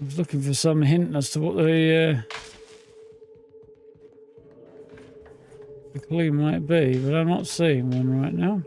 was looking for some hint as to what the clue might be, but I'm not seeing one right now.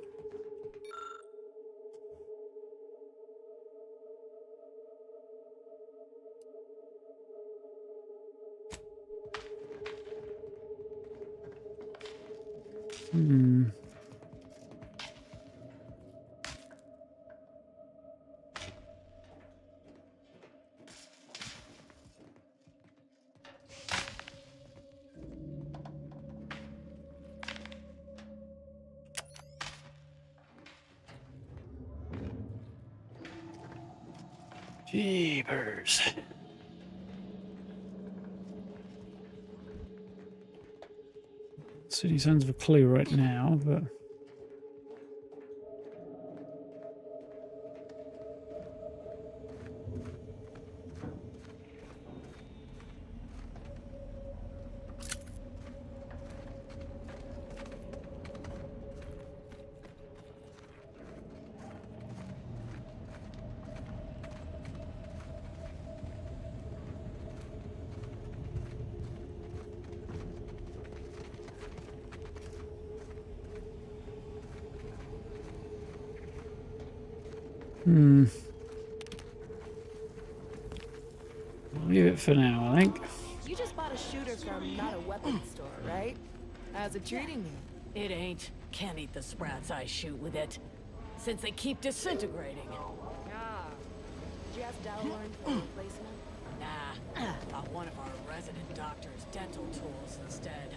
Jeepers. See any signs of a clue right now, but... Leave it for now, I think. You just bought a shooter from not a weapons store, right? How's it treating you? It ain't. Can't eat the sprats I shoot with it. Since they keep disintegrating. Ah. Did you ask Dowlorn for a replacement? Nah. Got one of our resident doctor's dental tools instead.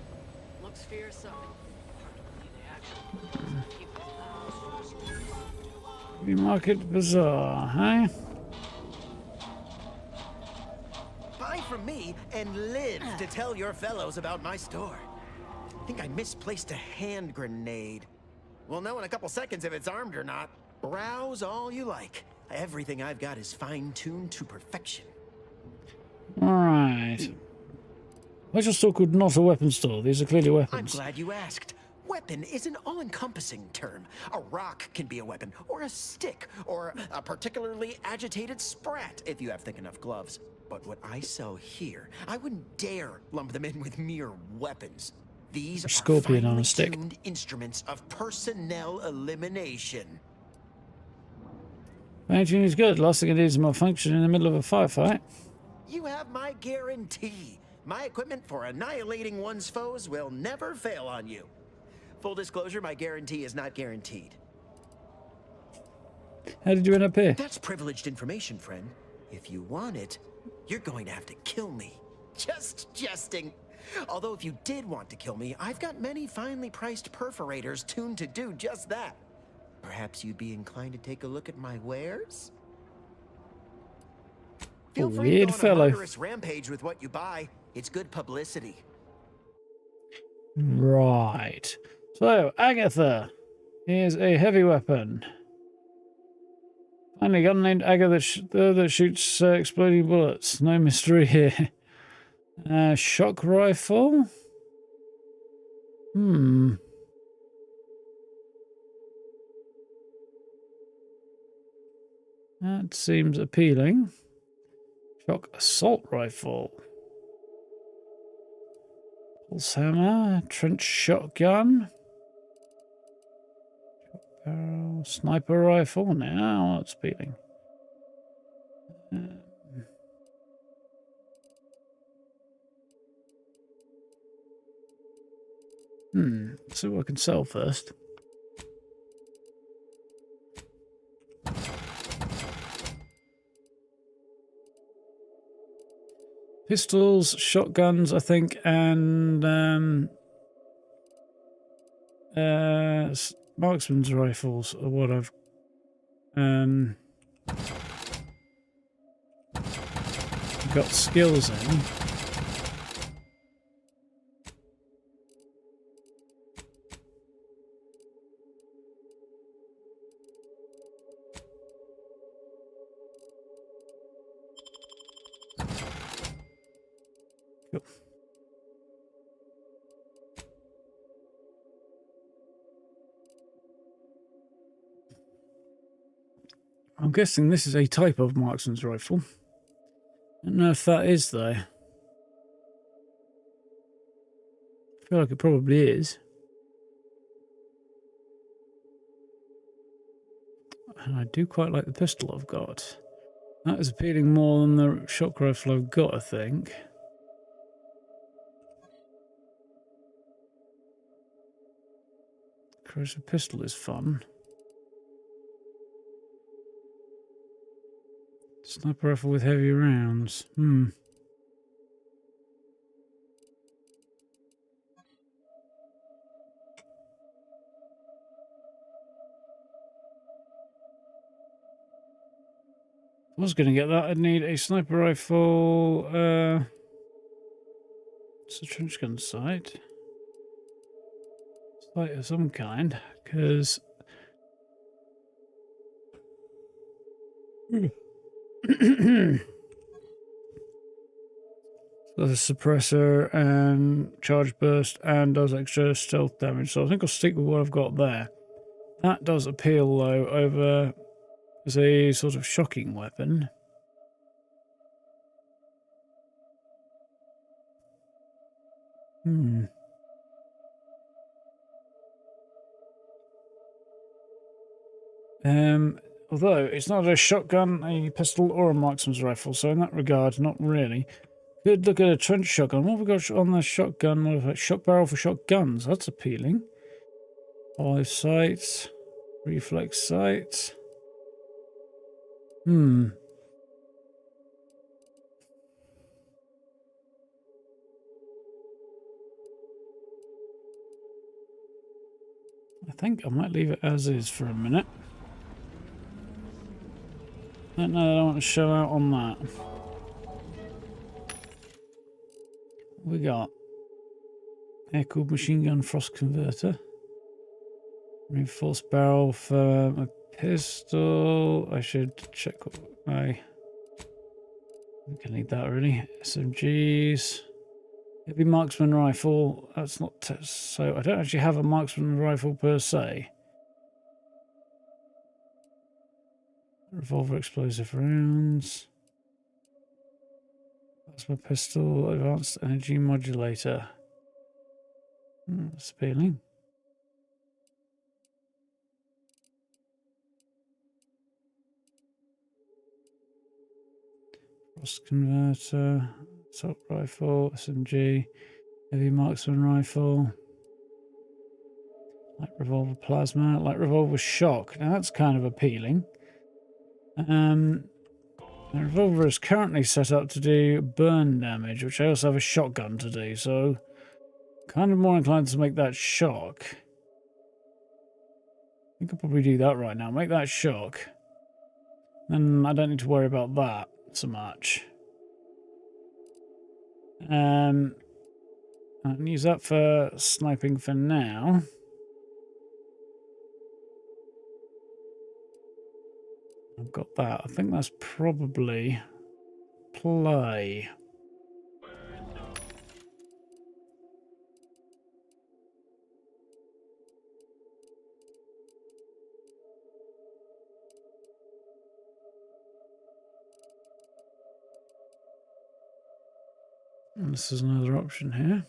Looks fearsome. Hard to believe they actually keep Free Market Bazaar, huh? Buy from me and live to tell your fellows about my store. I think I misplaced a hand grenade. We'll know in a couple seconds if it's armed or not. Browse all you like. Everything I've got is fine-tuned to perfection. Alright. Why's your store called Not a Weapon Store? These are clearly weapons. I'm glad you asked. Weapon is an all-encompassing term. A rock can be a weapon, or a stick, or a particularly agitated sprat if you have thick enough gloves. But what I sell here, I wouldn't dare lump them in with mere weapons. These are Scorpion on a stick. finely tuned instruments of personnel elimination. Painting is good. Last thing it is malfunction in the middle of a firefight. You have my guarantee. My equipment for annihilating one's foes will never fail on you. Full disclosure, my guarantee is not guaranteed. How did you end up here? That's privileged information, friend. If you want it, you're going to have to kill me. Just jesting. Although if you did want to kill me, I've got many finely priced perforators tuned to do just that. Perhaps you'd be inclined to take a look at my wares? Feel free to go on a murderous rampage with what you buy. It's good publicity. Right. So, Agatha. Here's a heavy weapon. Finally, gun named Agatha that shoots exploding bullets. No mystery here. Shock rifle? That seems appealing. Shock assault rifle. Pulse hammer. Trench shotgun. Barrel. Sniper rifle. Now that's appealing. Let's see what I can sell first. Pistols, shotguns, I think, and marksman's rifles are what I've got skills in. Cool. I'm guessing this is a type of marksman's rifle. I don't know if that is, though. I feel like it probably is. And I do quite like the pistol I've got. That is appealing more than the shock rifle I've got, I think. Corrosive pistol is fun. Sniper rifle with heavy rounds. If I was going to get that, I'd need a sniper rifle. It's a trench gun sight. Sight of some kind, because there's a suppressor and charge burst and does extra stealth damage. So I think I'll stick with what I've got there. That does appeal though over as a sort of shocking weapon. Although it's not a shotgun, a pistol, or a marksman's rifle, so in that regard, not really. Good look at a trench shotgun. What have we got on the shotgun? What about shock barrel for shotguns? That's appealing. Olive sights, reflex sights. I think I might leave it as is for a minute. I don't know that I want to show out on that. We got air-cooled machine gun frost converter, reinforced barrel for a pistol. I should check what I think I need that really. SMGs, heavy marksman rifle. That's not so. I don't actually have a marksman rifle per se. Revolver explosive rounds. That's my pistol. Advanced energy modulator. That's appealing. Cross converter, assault rifle, SMG, heavy marksman rifle, light revolver plasma, light revolver shock. Now that's kind of appealing. The revolver is currently set up to do burn damage, which I also have a shotgun to do, so kind of more inclined to make that shock. I think I'll probably do that right now. Make that shock. Then I don't need to worry about that so much. I'll use that for sniping for now. I've got that. I think that's probably play. And this is another option here.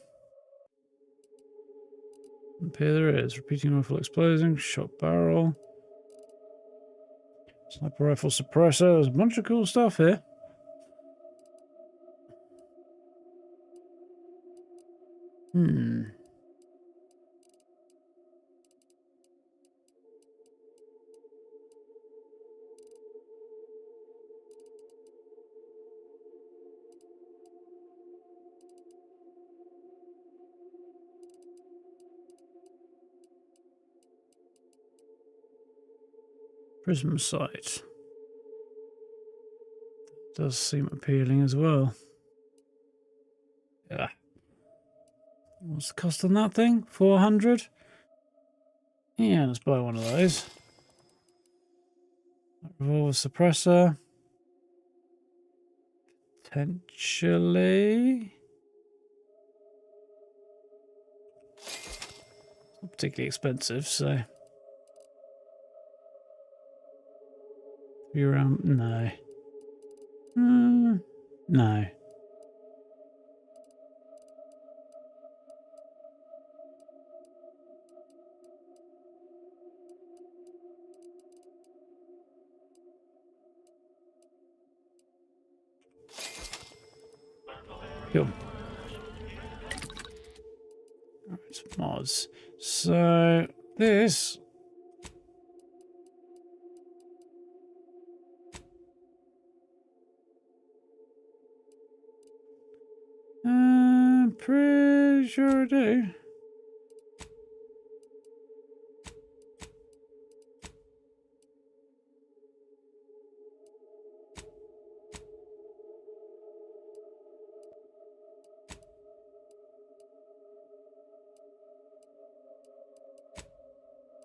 Up here there is. Repeating rifle exploding, shot barrel, sniper rifle suppressor. There's a bunch of cool stuff here. Prism sight. Does seem appealing as well. Yeah. What's the cost on that thing? 400? Yeah, let's buy one of those. Revolver suppressor. Potentially. Not particularly expensive, so. You're no. No. Cool. Alright, mods. So this pretty sure I do.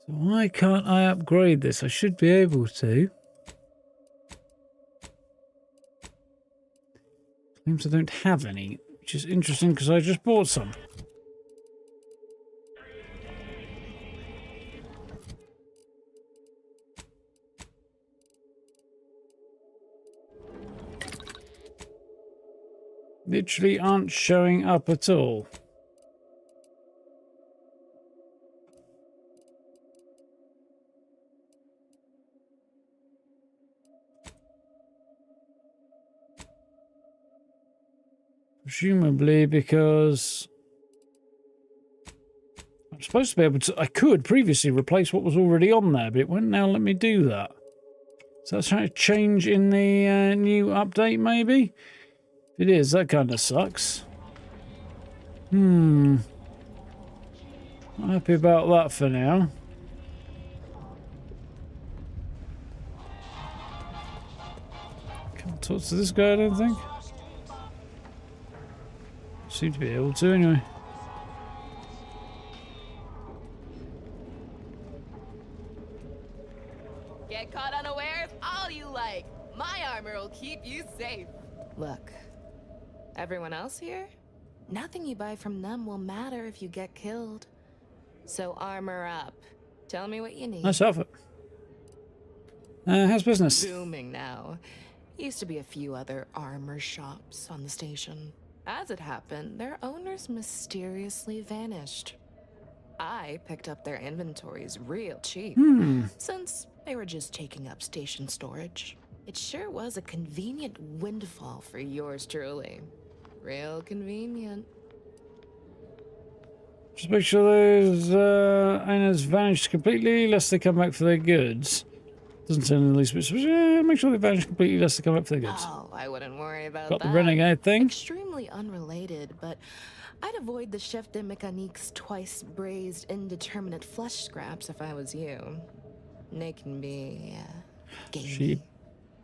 So why can't I upgrade this? I should be able to. Claims I don't have any. Which is interesting because I just bought some. Literally aren't showing up at all. Presumably because I'm supposed to be able to. I could previously replace what was already on there, but it won't now let me do that. So that's trying to change in the new update, maybe? If it is, that kind of sucks. Not happy about that for now. Can't talk to this guy, I don't think. Seem to be able to, anyway. Get caught unawares all you like. My armor will keep you safe. Look, everyone else here? Nothing you buy from them will matter if you get killed. So armor up. Tell me what you need. Nice outfit. How's business? Booming now. Used to be a few other armor shops on the station. As it happened, their owners mysteriously vanished. I picked up their inventories real cheap, since they were just taking up station storage. It sure was a convenient windfall for yours truly. Real convenient. Just make sure those owners vanish completely, lest they come back for their goods. Doesn't sound in the least bit suspicious. Make sure they vanish completely, lest they come back for their goods. Oh, I wouldn't worry about Got that. the renegade thing. Extremely unrelated, but I'd avoid the chef de mécanique's twice braised indeterminate flesh scraps if I was you. They can be gamey. She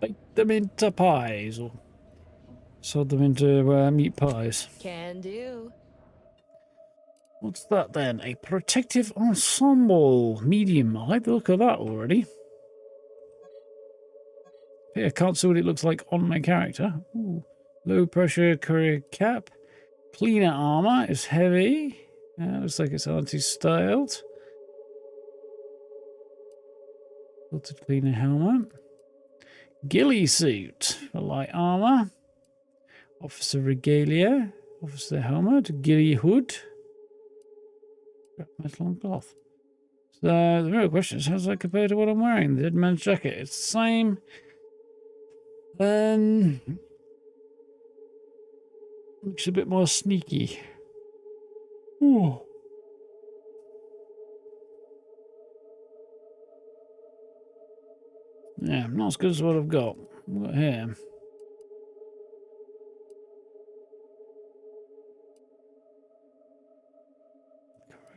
baked them into pies or sold them into meat pies. Can do. What's that then? A protective ensemble. Medium. I like the look of that already. I can't see what it looks like on my character. Ooh. Low pressure courier cap. Cleaner armor is heavy. Looks like it's anti-styled. Filtered cleaner helmet. Ghillie suit for light armor. Officer regalia. Officer helmet. Ghillie hood. Metal and cloth. So the real question is, how does that compare to what I'm wearing? The dead man's jacket. It's the same. Looks a bit more sneaky. Ooh. Yeah, not as good as what I've got. What got here?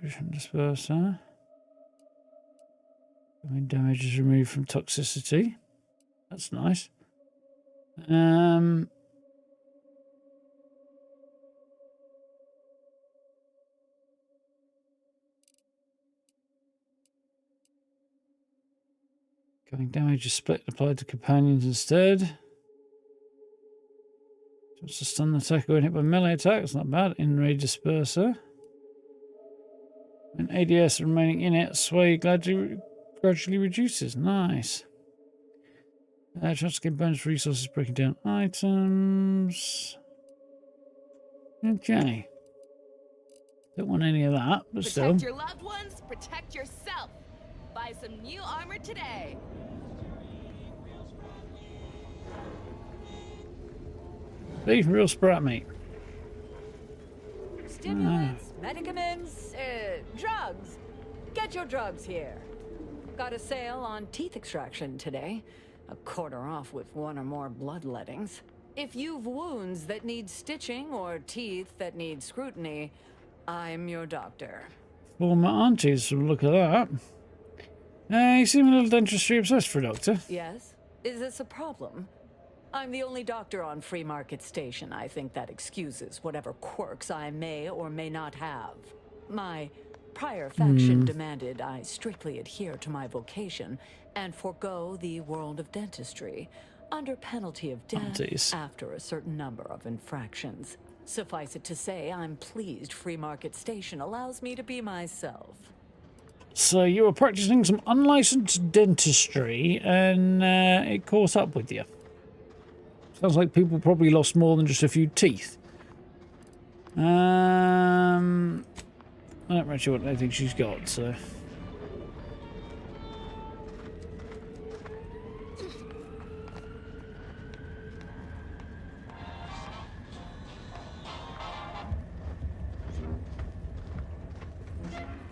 Corrosion disperser. Damage is removed from toxicity. That's nice. Going damage is split and applied to companions instead. Just to stun the attacker when hit by melee attack. That's not bad. In-ray disperser. When ADS remaining in it, sway gradually reduces. Nice. Chance to gain bonus resources breaking down items. Okay. Don't want any of that, but still. Protect your loved ones, protect yourself. Buy some new armor today. Hey, real sprat meat. Stimulants, medicaments, drugs. Get your drugs here. Got a sale on teeth extraction today. A quarter off with one or more bloodlettings. If you've wounds that need stitching or teeth that need scrutiny, I'm your doctor. Former aunties, look at that. You seem a little dentistry obsessed for a doctor. Yes? Is this a problem? I'm the only doctor on Free Market Station. I think that excuses whatever quirks I may or may not have. My prior faction demanded I strictly adhere to my vocation and forego the world of dentistry under penalty of death after a certain number of infractions. Suffice it to say, I'm pleased Free Market Station allows me to be myself. So you were practicing some unlicensed dentistry and it caught up with you. Sounds like people probably lost more than just a few teeth. I don't really sure what I think she's got, so...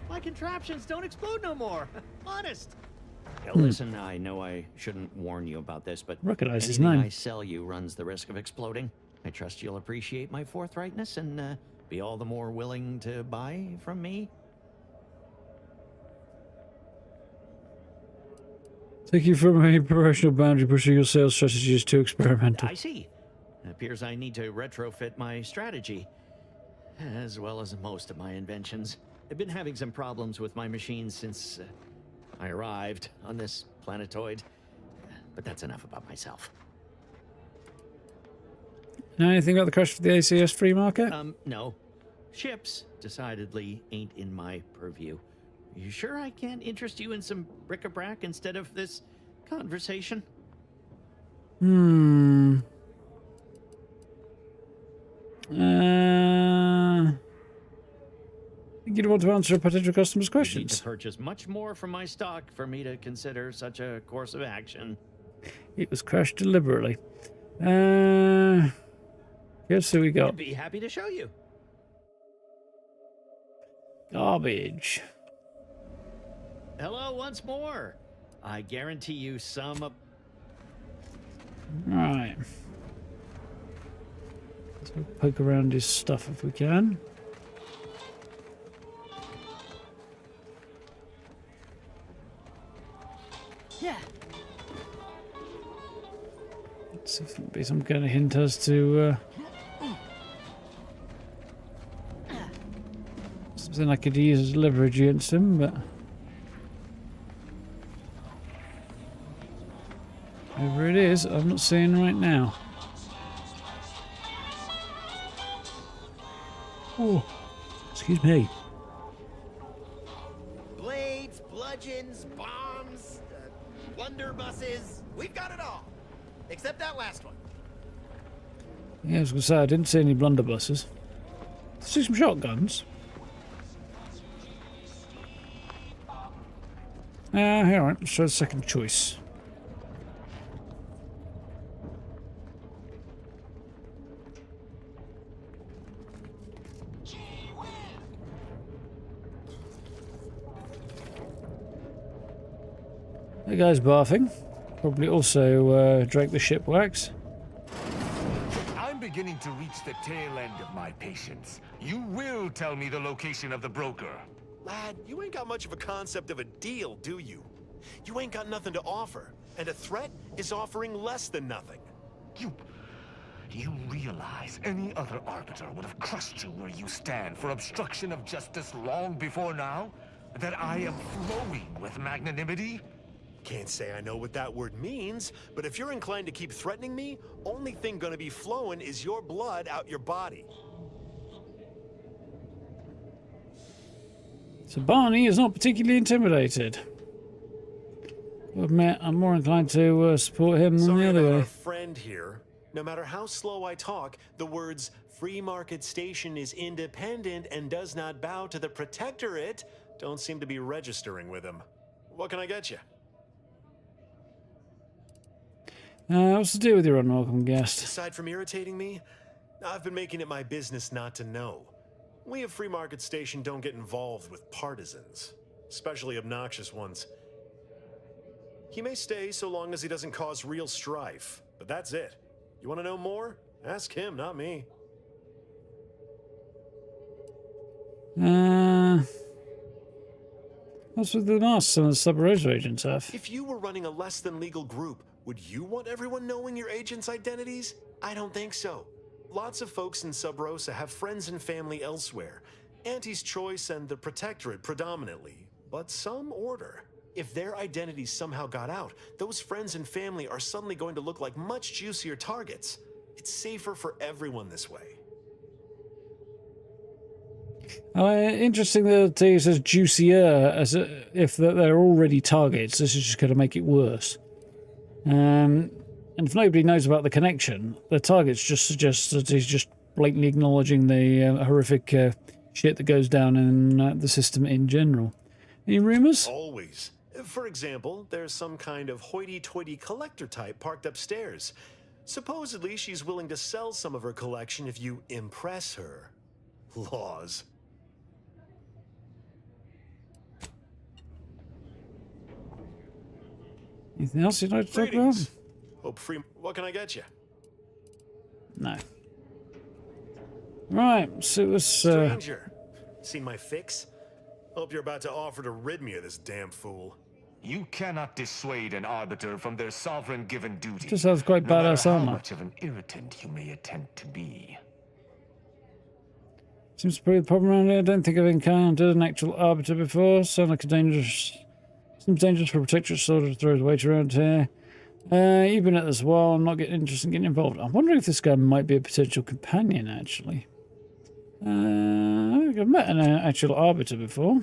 My contraptions don't explode no more. Honest. Listen, I know I shouldn't warn you about this, but recognize his anything name. I sell you runs the risk of exploding. I trust you'll appreciate my forthrightness and be all the more willing to buy from me. Thank you for a professional boundary pushing your sales strategy is too experimental. I see. It appears I need to retrofit my strategy, as well as most of my inventions. I've been having some problems with my machines since I arrived on this planetoid, but that's enough about myself. Know anything about the crash of the ACS free market? No. Ships decidedly ain't in my purview. You sure I can't interest you in some bric-a-brac instead of this conversation? I think you'd want to answer a potential customer's questions. You need to purchase much more from my stock for me to consider such a course of action. It was crashed deliberately. Guess who we got? I'd be happy to show you. Garbage. Hello once more. I guarantee you some... Right. Let's poke around his stuff if we can. Yeah. Let's see if there'll be some kind of hint as to something I could use as leverage against him, but whatever it is, I'm not seeing right now. Oh, excuse me. Blades, bludgeons, bombs, blunderbusses. We've got it all. Except that last one. Yeah, I was going to say, I didn't see any blunderbusses. See some shotguns. Alright, let's try the second choice. That guy's barfing. Probably also drank the ship wax. I'm beginning to reach the tail end of my patience. You will tell me the location of the broker. Lad, you ain't got much of a concept of a deal, do you? You ain't got nothing to offer, and a threat is offering less than nothing. Do you realize any other arbiter would have crushed you where you stand for obstruction of justice long before now? That I am flowing with magnanimity? Can't say I know what that word means, but if you're inclined to keep threatening me, only thing gonna be flowing is your blood out your body. So Barney is not particularly intimidated. I'll admit, I'm more inclined to support him than the other way. Our friend here. No matter how slow I talk, the words "free market station is independent and does not bow to the Protectorate" don't seem to be registering with him. What can I get you? What's the deal with your unwelcome guest? Aside from irritating me, I've been making it my business not to know. We at Free Market Station don't get involved with partisans, especially obnoxious ones. He may stay so long as he doesn't cause real strife, but that's it. You want to know more? Ask him, not me. What's with the masks some of the Sub-Rosa agents have? If you were running a less than legal group, would you want everyone knowing your agents' identities? I don't think so. Lots of folks in Sub Rosa have friends and family elsewhere. Auntie's Choice and the Protectorate predominantly, but some order. If their identities somehow got out, those friends and family are suddenly going to look like much juicier targets. It's safer for everyone this way. Interesting that he says juicier, as if they're already targets. This is just going to make it worse. And if nobody knows about the connection, the targets just suggest that he's just blatantly acknowledging the horrific shit that goes down in the system in general. Any rumors? Always. For example, there's some kind of hoity-toity collector type parked upstairs. Supposedly, she's willing to sell some of her collection if you impress her. Laws. Anything else you'd like to talk about? Hope free. What can I get you? No. Right, so let's... Stranger. Seen my fix? Hope you're about to offer to rid me of this damn fool. You cannot dissuade an arbiter from their sovereign-given duty. Just sounds quite badass armor. No matter how much of an irritant you may attempt to be. Seems to be the problem around here. I don't think I've encountered an actual arbiter before. Sounds like a dangerous... Seems dangerous for a Protectorate sort of throws weight around here. You've been at this a while. I'm not getting interested in getting involved. I'm wondering if this guy might be a potential companion, actually. I've met an actual arbiter before.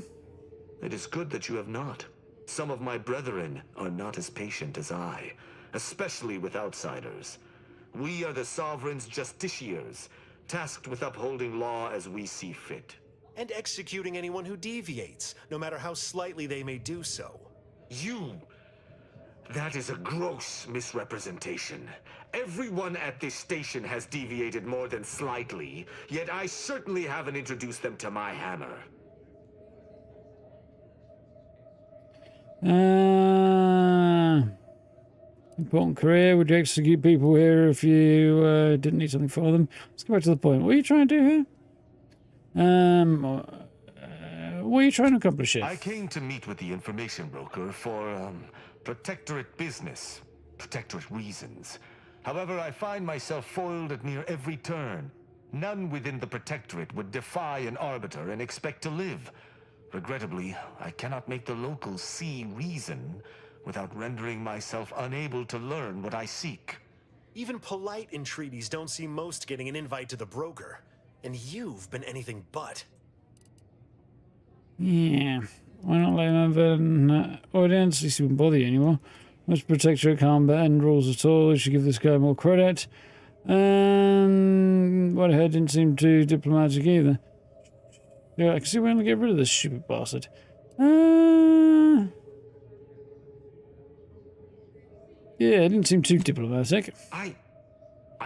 It is good that you have not. Some of my brethren are not as patient as I, especially with outsiders. We are the Sovereign's justiciars, tasked with upholding law as we see fit. And executing anyone who deviates, no matter how slightly they may do so. You That is a gross misrepresentation. Everyone at this station has deviated more than slightly, yet I certainly haven't introduced them to my hammer. Important career. Would you execute people here if you didn't need something for them? Let's go back to the point. What are you trying to do here? What are you trying to accomplish here? I came to meet with the information broker for, Protectorate business. Protectorate reasons. However, I find myself foiled at near every turn. None within the Protectorate would defy an arbiter and expect to live. Regrettably, I cannot make the locals see reason without rendering myself unable to learn what I seek. Even polite entreaties don't see most getting an invite to the broker. And you've been anything but. Yeah. Why not let him have an audience? At least he wouldn't bother you anymore. Most Protectorate can't bend rules at all. You should give this guy more credit. What I heard didn't seem too diplomatic either. Yeah, I can see we're going to get rid of this stupid bastard. Yeah, it didn't seem too diplomatic. Are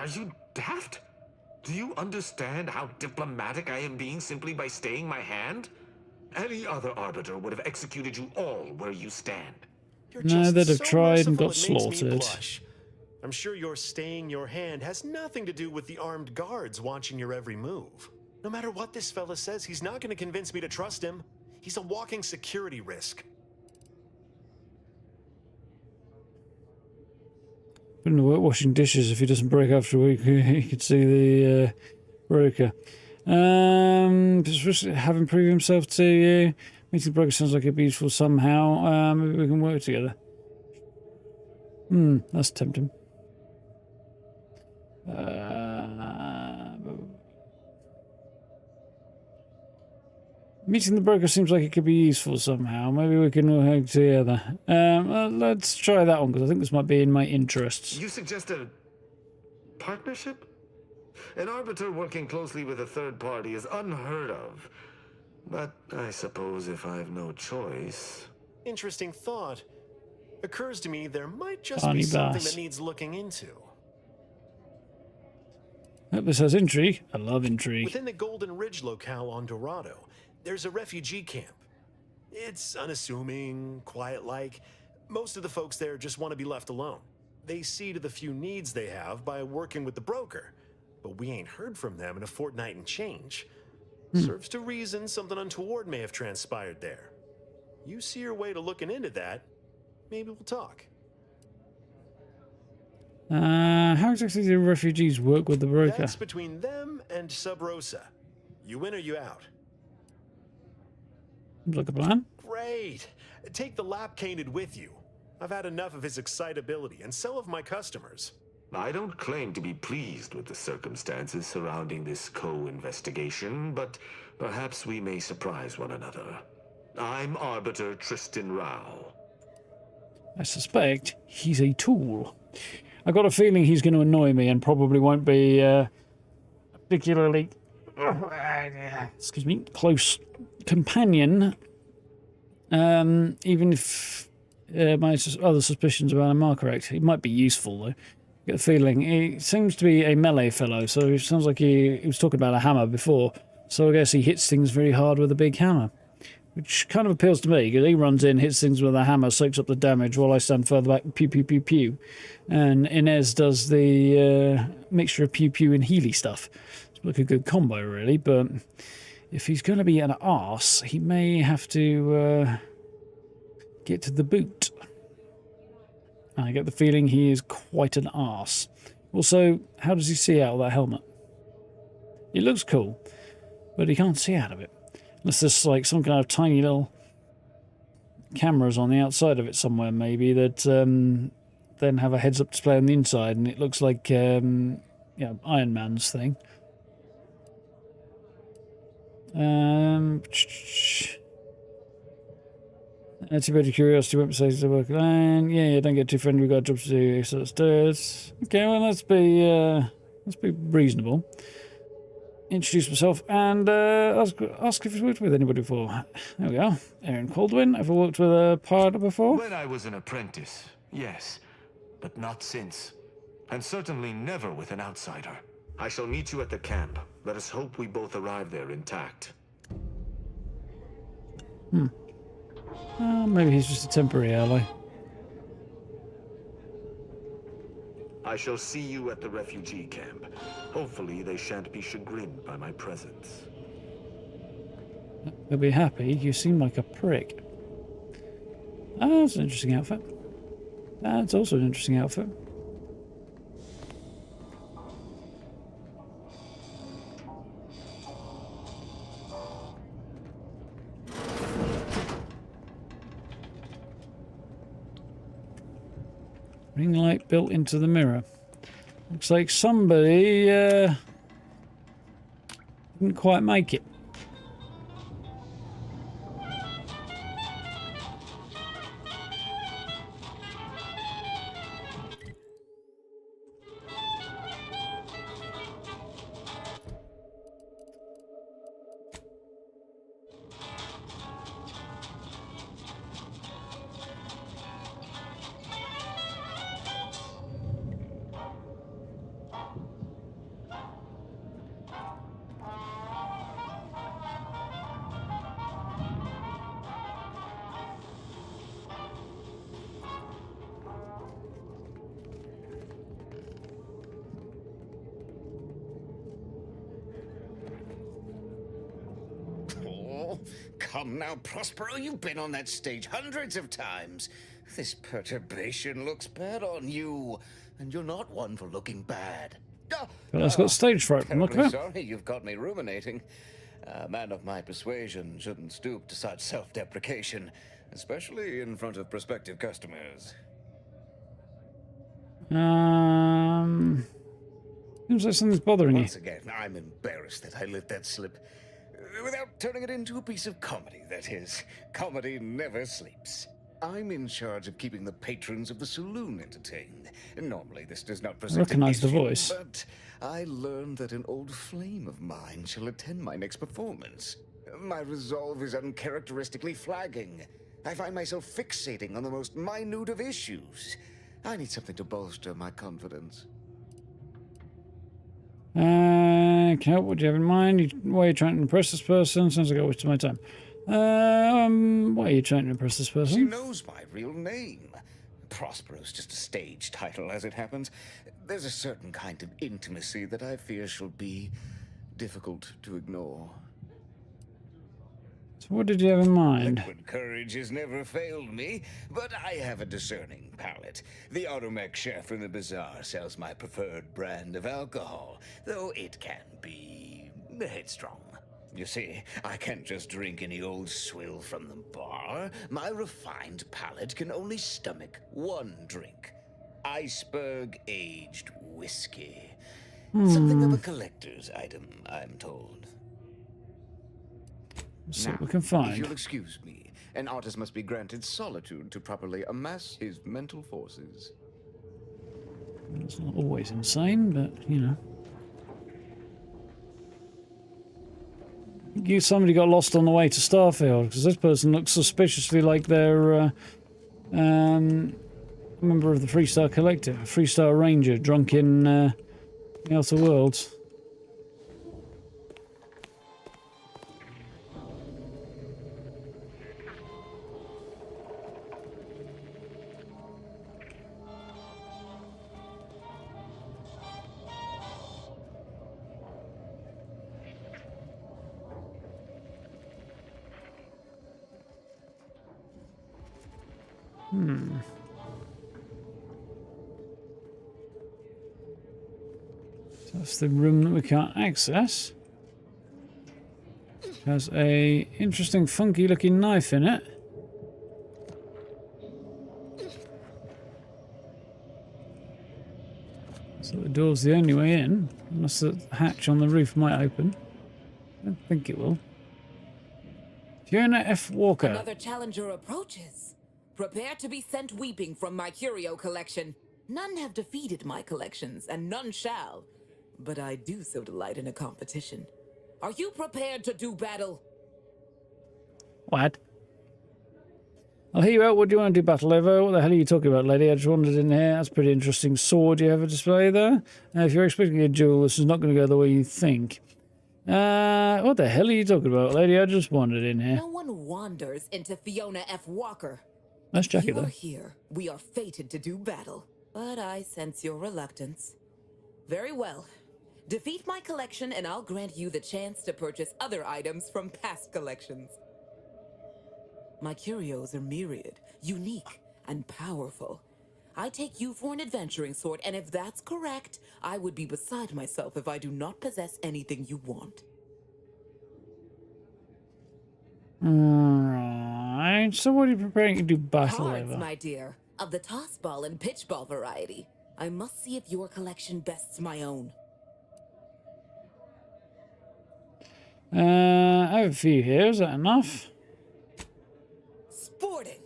you daft? Do you understand how diplomatic I am being simply by staying my hand? Any other arbiter would have executed you all where you stand. No, they'd have tried and got slaughtered. I'm sure your staying your hand has nothing to do with the armed guards watching your every move. No matter what this fella says, he's not going to convince me to trust him. He's a walking security risk. Put him to work washing dishes if he doesn't break after a week. He could see the broker. Having proved himself to you. Meeting the broker sounds like it'd be useful somehow. Maybe we can work together. That's tempting. Meeting the broker seems like it could be useful somehow. Maybe we can work together. Let's try that one, because I think this might be in my interests. You suggest a partnership? An arbiter working closely with a third party is unheard of. But I suppose if I have no choice... Interesting thought. Occurs to me there might just Barney be something Bass. that needs looking into. Hope this has intrigue. I love intrigue. Within the Golden Ridge locale on Dorado, there's a refugee camp. It's unassuming, quiet-like. Most of the folks there just want to be left alone. They see to the few needs they have by working with the broker. But we ain't heard from them in a fortnight and change. Serves to reason something untoward may have transpired there. You see your way to looking into that, maybe we'll talk. How exactly do refugees work with the broker? That's between them and Sub Rosa. You in or you out? Like a plan? Great. Take the lap cainted with you. I've had enough of his excitability, and so have my customers. I don't claim to be pleased with the circumstances surrounding this co-investigation, but perhaps we may surprise one another. I'm Arbiter Tristan Rao. I suspect he's a tool. I got a feeling he's going to annoy me and probably won't be particularly excuse me, close companion. Even if my other suspicions about him are correct, he might be useful though. I get the feeling he seems to be a melee fellow, so it sounds like he was talking about a hammer before. So I guess he hits things very hard with a big hammer, which kind of appeals to me because he runs in, hits things with a hammer, soaks up the damage while I stand further back, pew pew pew pew, and Inez does the mixture of pew pew and Healy stuff. It's like a good combo, really. But if he's going to be an arse, he may have to get to the boot. I get the feeling he is quite an arse. Also, how does he see out of that helmet? It looks cool, but he can't see out of it. Unless there's like some kind of tiny little cameras on the outside of it somewhere, maybe, that then have a heads-up display on the inside, and it looks like Iron Man's thing. Too bad curiosity won't say to work line. Yeah, don't get too friendly. We've got jobs to do, so let's do it. Okay, well, let's be reasonable. Introduce myself and ask if he's worked with anybody before. There we are. Aaron Caldwin. Ever worked with a partner before? When I was an apprentice, Yes, but not since. And certainly never with an outsider. I shall meet you at the camp. Let us hope we both arrive there intact. Maybe he's just a temporary ally. I shall see you at the refugee camp. Hopefully they shan't be chagrined by my presence. They'll be happy. You seem like a prick. Ah, that's an interesting outfit. That's also an interesting outfit. Ring light built into the mirror. Looks like somebody didn't quite make it. Come now, Prospero, you've been on that stage hundreds of times. This perturbation looks bad on you, and you're not one for looking bad. That's got stage fright. Look at that. Sorry, you've got me ruminating. A man of my persuasion shouldn't stoop to such self-deprecation, especially in front of prospective customers. Seems like something's bothering you. Once again, I'm embarrassed that I let that slip. Without turning it into a piece of comedy, that is. Comedy never sleeps. I'm in charge of keeping the patrons of the saloon entertained. Normally, this does not present an Recognize the issue, voice. but I learned that an old flame of mine shall attend my next performance. My resolve is uncharacteristically flagging. I find myself fixating on the most minute of issues. I need something to bolster my confidence. Can help. What do you have in mind? Why are you trying to impress this person? Sounds like a waste of my time. Why are you trying to impress this person? She knows my real name. Prospero's just a stage title, as it happens. There's a certain kind of intimacy that I fear shall be difficult to ignore. So what did you have in mind? Liquid courage has never failed me, but I have a discerning palate. The automech chef in the bazaar sells my preferred brand of alcohol, though it can be headstrong. You see, I can't just drink any old swill from the bar. My refined palate can only stomach one drink. Iceberg-aged whiskey. Something of a collector's item, I'm told. Let's see what we can find. If you'll excuse me, an artist must be granted solitude to properly amass his mental forces. It's not always insane, but, you know. Somebody got lost on the way to Starfield, because this person looks suspiciously like they're a member of the Freestar Collective, a Freestar Ranger drunk in the Outer Worlds. That's the room that we can't access. It has a interesting, funky looking knife in it. So the door's the only way in, unless the hatch on the roof might open. I don't think it will. Fiona F. Walker. Another challenger approaches. Prepare to be sent weeping from my curio collection. None have defeated my collections, and none shall. But I do so delight in a competition. Are you prepared to do battle? What? I'll hear you out. What do you want to do battle over? What the hell are you talking about, lady? I just wandered in here. That's a pretty interesting sword you have a display there. If you're expecting a duel, this is not going to go the way you think. What the hell are you talking about, lady? I just wandered in here. No one wanders into Fiona F. Walker. Nice jacket, You are though. here. We are fated to do battle. But I sense your reluctance. Very well. Defeat my collection and I'll grant you the chance to purchase other items from past collections. My curios are myriad, unique, and powerful. I take you for an adventuring sword, and if that's correct, I would be beside myself if I do not possess anything you want. Alright, so what are you preparing to do battle Cards, over? my dear, of the toss ball and pitch ball variety. I must see if your collection bests my own. I have a few here. Is that enough? Sporting.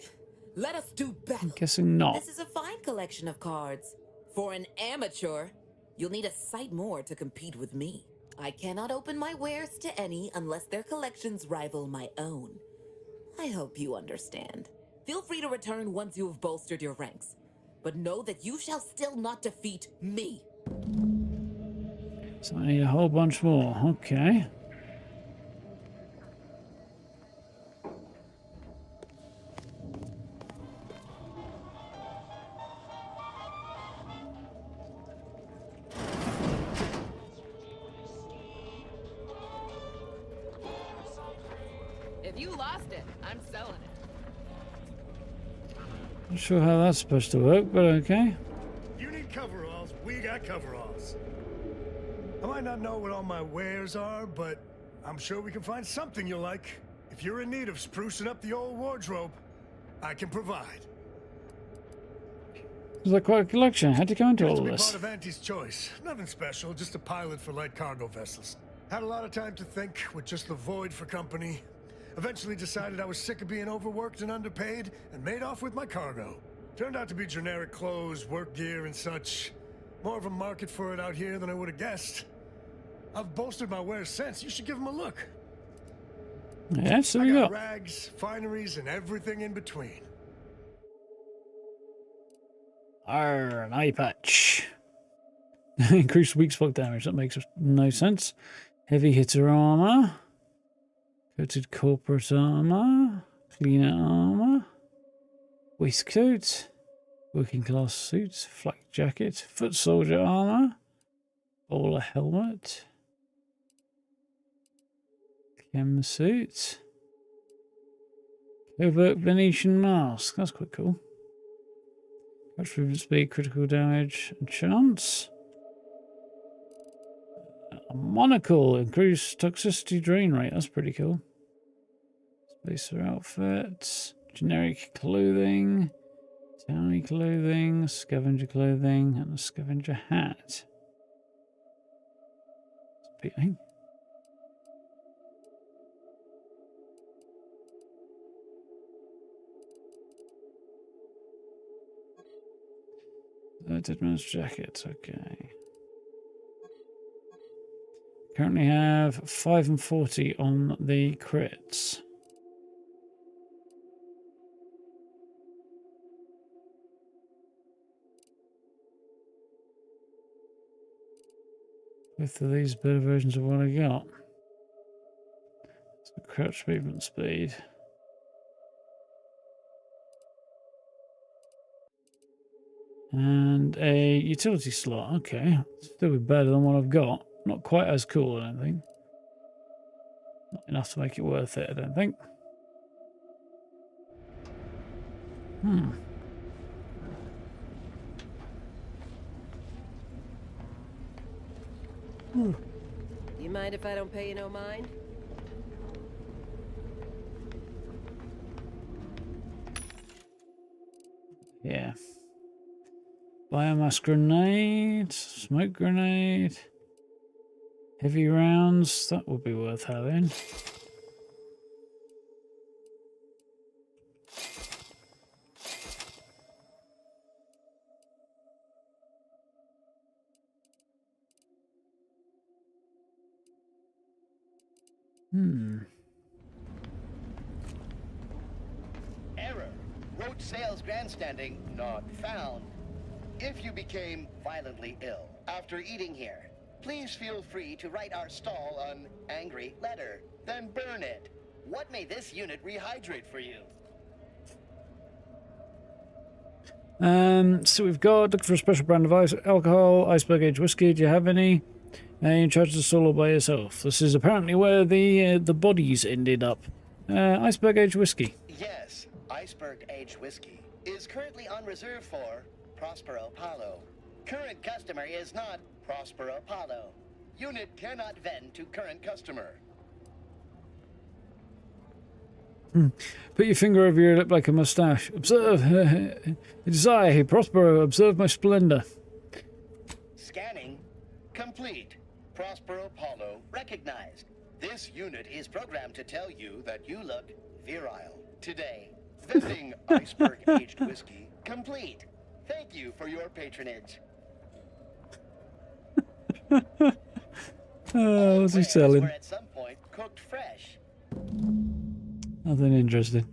Let us do battle. I'm guessing not. This is a fine collection of cards. For an amateur, you'll need a sight more to compete with me. I cannot open my wares to any unless their collections rival my own. I hope you understand. Feel free to return once you have bolstered your ranks. But know that you shall still not defeat me. So I need a whole bunch more. Okay. If you lost it, I'm selling it. Not sure how that's supposed to work, but okay. You need coveralls, we got coveralls. I might not know what all my wares are, but I'm sure we can find something you'll like. If you're in need of sprucing up the old wardrobe, I can provide. There's like quite a collection. How'd you go into all Used to be this? part of Auntie's choice. Nothing special, just a pilot for light cargo vessels. Had a lot of time to think with just the void for company. Eventually decided I was sick of being overworked and underpaid and made off with my cargo. Turned out to be generic clothes, work gear, and such. More of a market for it out here than I would have guessed. I've bolstered my wares since. You should give them a look. Yeah, so I we got got. rags, fineries, and everything in between. Arr, an eye patch. Increased weak spot damage. That makes no sense. Heavy hitter armor. Coated corporate armor. Cleaner armor. Waistcoat. Working class suit. Flak jacket. Foot soldier armor. Bowler helmet. Chem suit. Covert Venetian mask. That's quite cool. Catch movement speed, critical damage, and chance. A monocle, increased toxicity drain rate. That's pretty cool. Spacer outfit, generic clothing, towny clothing, scavenger clothing, and a scavenger hat. It's appealing. Dead man's jacket, okay. Currently have 5 and 40 on the crits. Both of these better versions of what I got. So crouch movement speed. And a utility slot. Okay, still be better than what I've got. Not quite as cool, I don't think. Not enough to make it worth it, I don't think. You mind if I don't pay you no mind? Yeah. Biomass grenade, smoke grenade, heavy rounds, that would be worth having. Error. Quote sales grandstanding not found. If you became violently ill after eating here, please feel free to write our stall an angry letter, then burn it. What may this unit rehydrate for you? So we've got look for a special brand of alcohol, iceberg aged whiskey. Do you have any? You in charge of the stall all by yourself. This is apparently where the bodies ended up. Iceberg aged whiskey. Yes, iceberg aged whiskey is currently on reserve for Prospero Paulo. Current customer is not Prospero Paulo. Unit cannot vend to current customer. Put your finger over your lip like a moustache. Observe. It is I, Prospero. Observe my splendor. Scanning complete. Prospero Paulo recognized. This unit is programmed to tell you that you look virile today. Vending iceberg aged whiskey complete. Thank you for your patronage. What's he selling? Were at some point cooked fresh. Nothing interesting.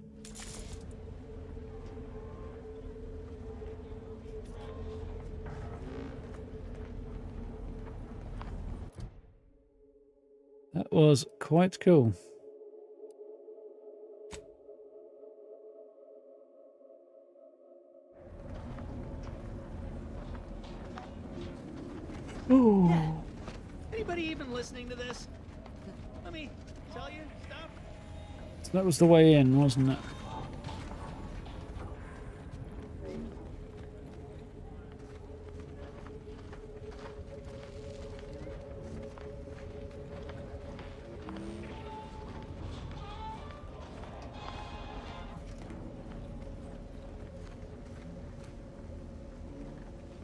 That was quite cool. Ooh. Anybody even listening to this? Let me tell you stuff. So that was the way in, wasn't it?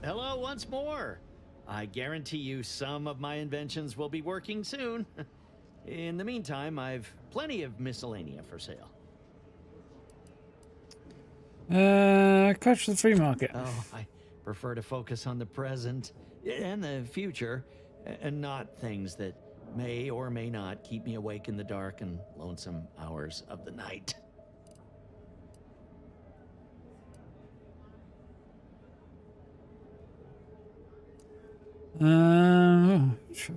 Hello once more. I guarantee you some of my inventions will be working soon. In the meantime, I've plenty of miscellanea for sale. Catch the free market. Oh, I prefer to focus on the present and the future, and not things that may or may not keep me awake in the dark and lonesome hours of the night. I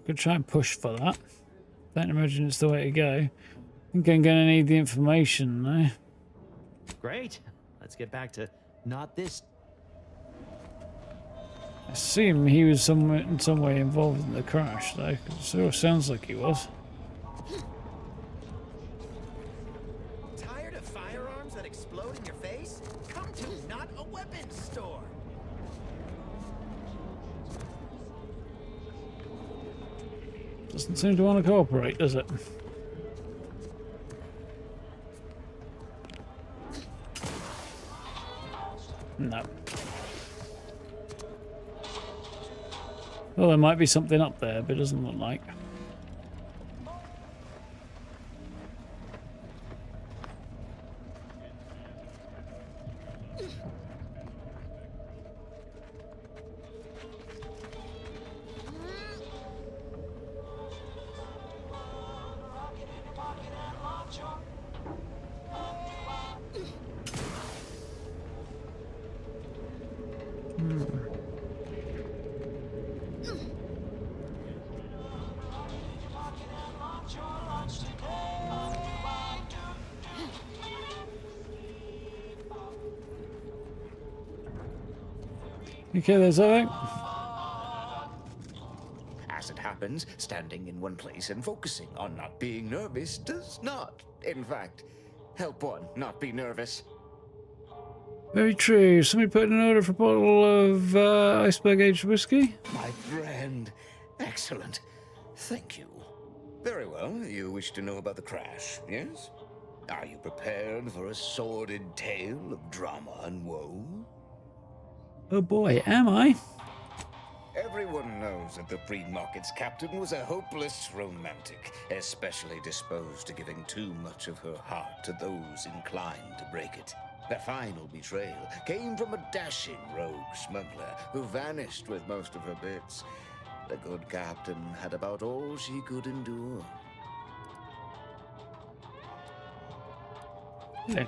could try and push for that. Don't imagine it's the way to go. I think I'm going to need the information, though. Great. Let's get back to not this. I assume he was in some way involved in the crash, though. 'Cause it sort of sounds like he was. Tired of firearms that explode in your face? Come to Not a Weapons Store. Doesn't seem to want to cooperate, does it? No. Well, there might be something up there, but it doesn't look like. Okay, there's that. As it happens, standing in one place and focusing on not being nervous does not, in fact, help one not be nervous. Very true. Somebody put in an order for a bottle of iceberg aged whiskey. My friend, excellent. Thank you. Very well, you wish to know about the crash, yes? Are you prepared for a sordid tale of drama and woe? Oh boy, am I? Everyone knows that the Free Market's captain was a hopeless romantic, especially disposed to giving too much of her heart to those inclined to break it. The final betrayal came from a dashing rogue smuggler who vanished with most of her bits. The good captain had about all she could endure.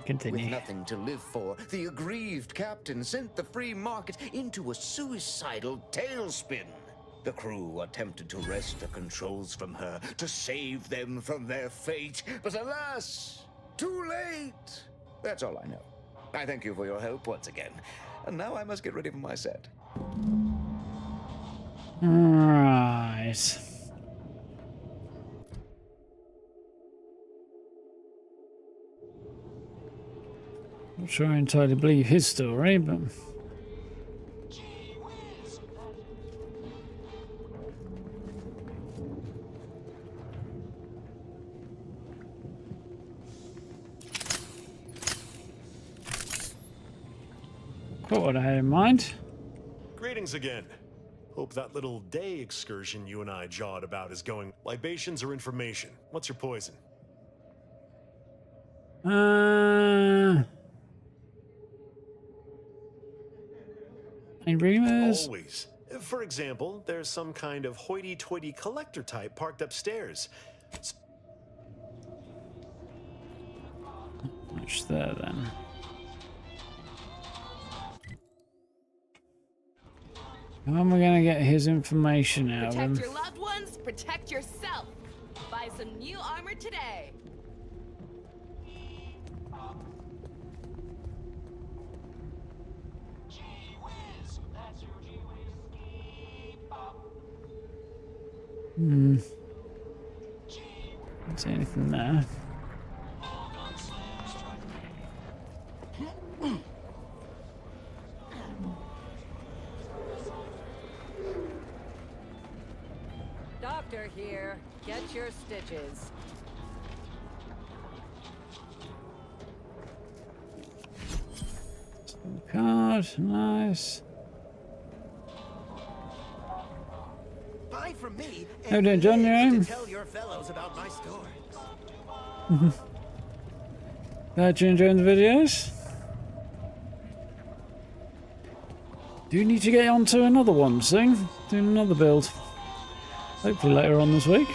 Continue. With nothing to live for, the aggrieved captain sent the free market into a suicidal tailspin. The crew attempted to wrest the controls from her to save them from their fate, but alas, too late. That's all I know. I thank you for your help once again. And now I must get ready for my set. Right. Not sure I entirely believe his story, but... Quite what I had in mind. Greetings again. Hope that little day excursion you and I jawed about is going. Libations or information? What's your poison? Any rumors? Always. For example, there's some kind of hoity-toity collector type parked upstairs. What's there then? How am I going to get his information out of him? Protect your loved ones, protect yourself. Buy some new armor today. Don't see anything there. Doctor here. Get your stitches. Card, nice. Buy from me. How you doing, John? You To in? tell your fellows about my store. Glad you're enjoying the videos. Do you need to get onto another one soon? Doing another build. Hopefully later on this week.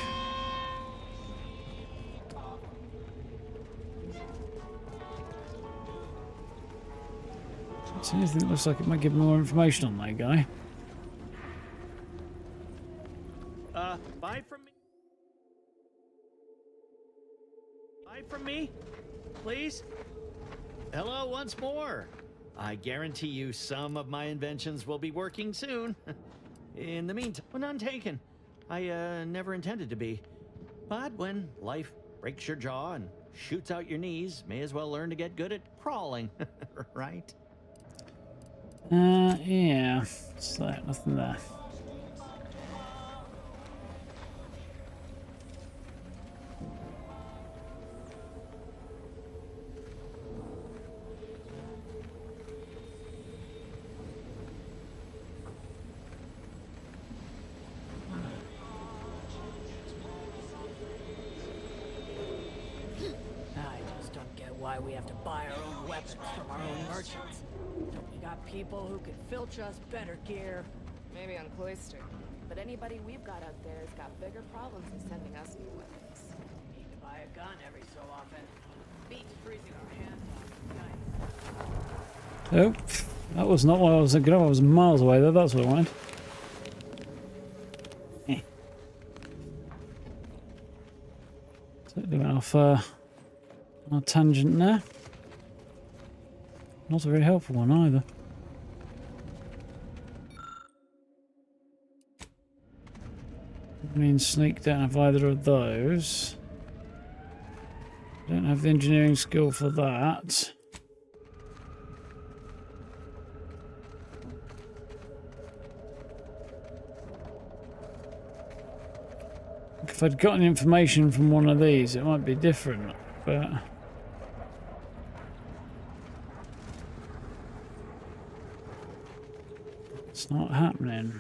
See anything that looks like it might give me more information on that guy. Buy from me. Buy from me, please. Hello once more. I guarantee you some of my inventions will be working soon. In the meantime, none taken. I never intended to be. But when life breaks your jaw and shoots out your knees, may as well learn to get good at crawling, right? Yeah. What's that? Nothing there. Why we have to buy our own weapons from our own merchants. We got people who could filch us better gear. Maybe on Cloister. But anybody we've got out there has got bigger problems than sending us new weapons. Need to buy a gun every so often. Beats freezing our hands off. Oh, that was not what I was thinking of. I was miles away there. That's what I wanted. Totally went off on a tangent there. Not a very helpful one either. I mean, sneak don't have either of those. Don't have the engineering skill for that. If I'd gotten information from one of these, it might be different, but... it's not happening.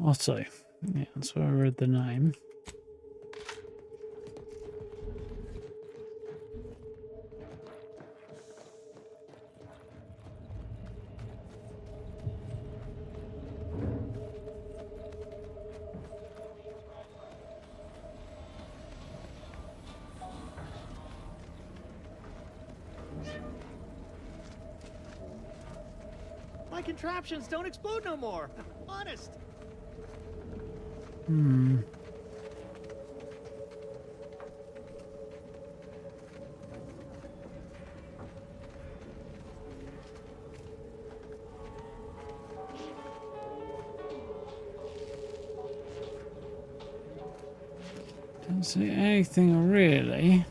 Otto. Yeah, that's where I read the name. My contraptions don't explode no more. Honest. Hmm. Don't see anything really.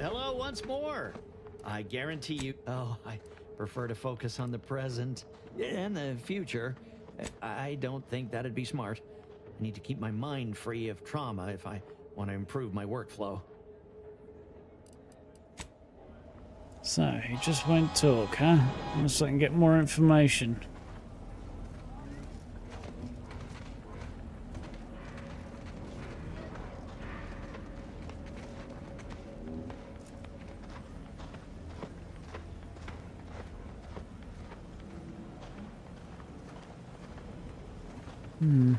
Hello once more. I guarantee you. Oh, I prefer to focus on the present and the future. I don't think that'd be smart. I need to keep my mind free of trauma if I want to improve my workflow. So, he just won't talk, huh? Unless I can get more information. Hmm.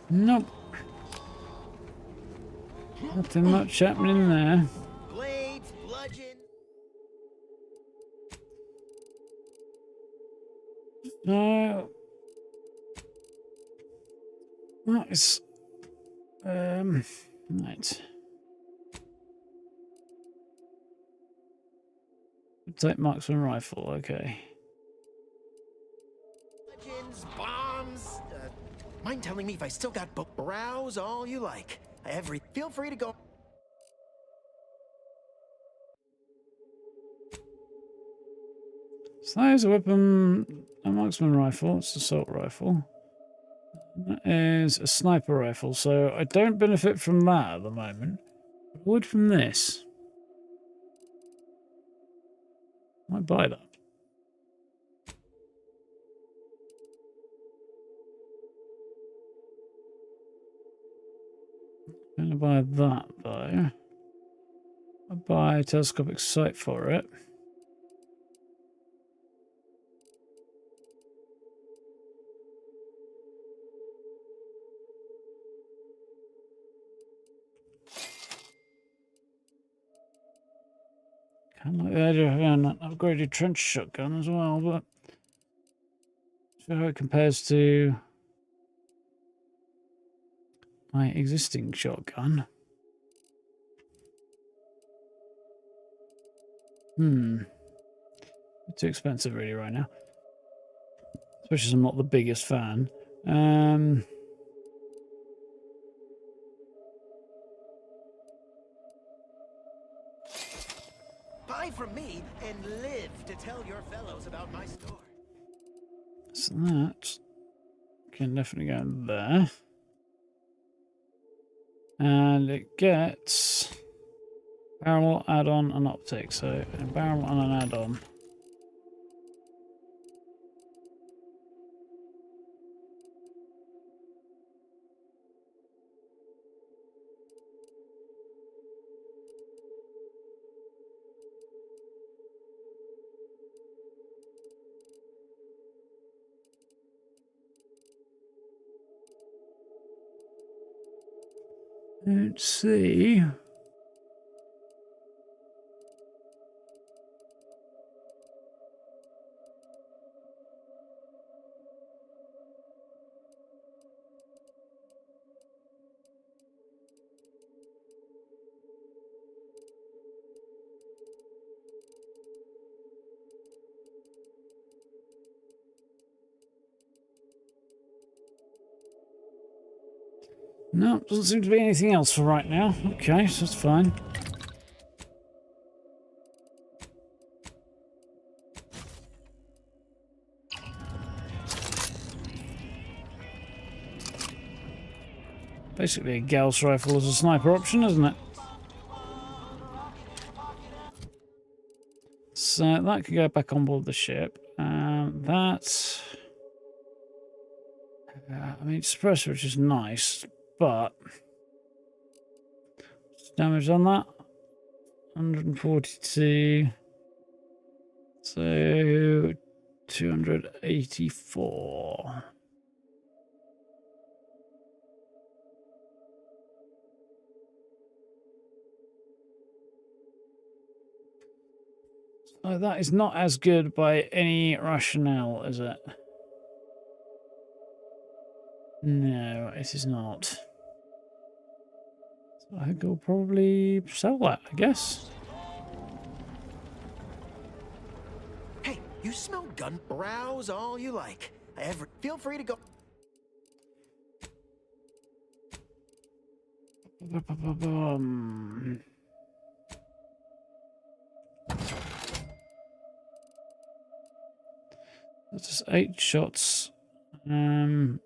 Nope. Nothing much happening there. Blades, bludgeon. No. Nice. Right. Take marksman rifle, okay. Bludgeons, bombs. Mind telling me if I still got browse all you like. Feel free to go. So there's a weapon, a marksman rifle, it's an assault rifle. That is a sniper rifle, so I don't benefit from that at the moment. I would from this. Might buy that. I'm gonna buy that though. I'll buy a telescopic sight for it. Kind of like the idea of having an upgraded trench shotgun as well, but see how it compares to my existing shotgun. Too expensive really right now. Especially as I'm not the biggest fan. Buy from me and live to tell your fellows about my store. So that can definitely go there. And it gets barrel, add-on, and optic. So a barrel and an add-on. Let's see. No, doesn't seem to be anything else for right now. Okay, so that's fine. Basically a Gauss rifle as a sniper option, isn't it? So that could go back on board the ship. That... I mean, suppressor, which is nice, but... What's the damage on that? 142... So... 284... Oh, that is not as good by any rationale, is it? No, it is not. So I think I'll probably sell that, I guess. Hey, you smell gun? Browse all you like. Feel free to go. That's just 8 shots. That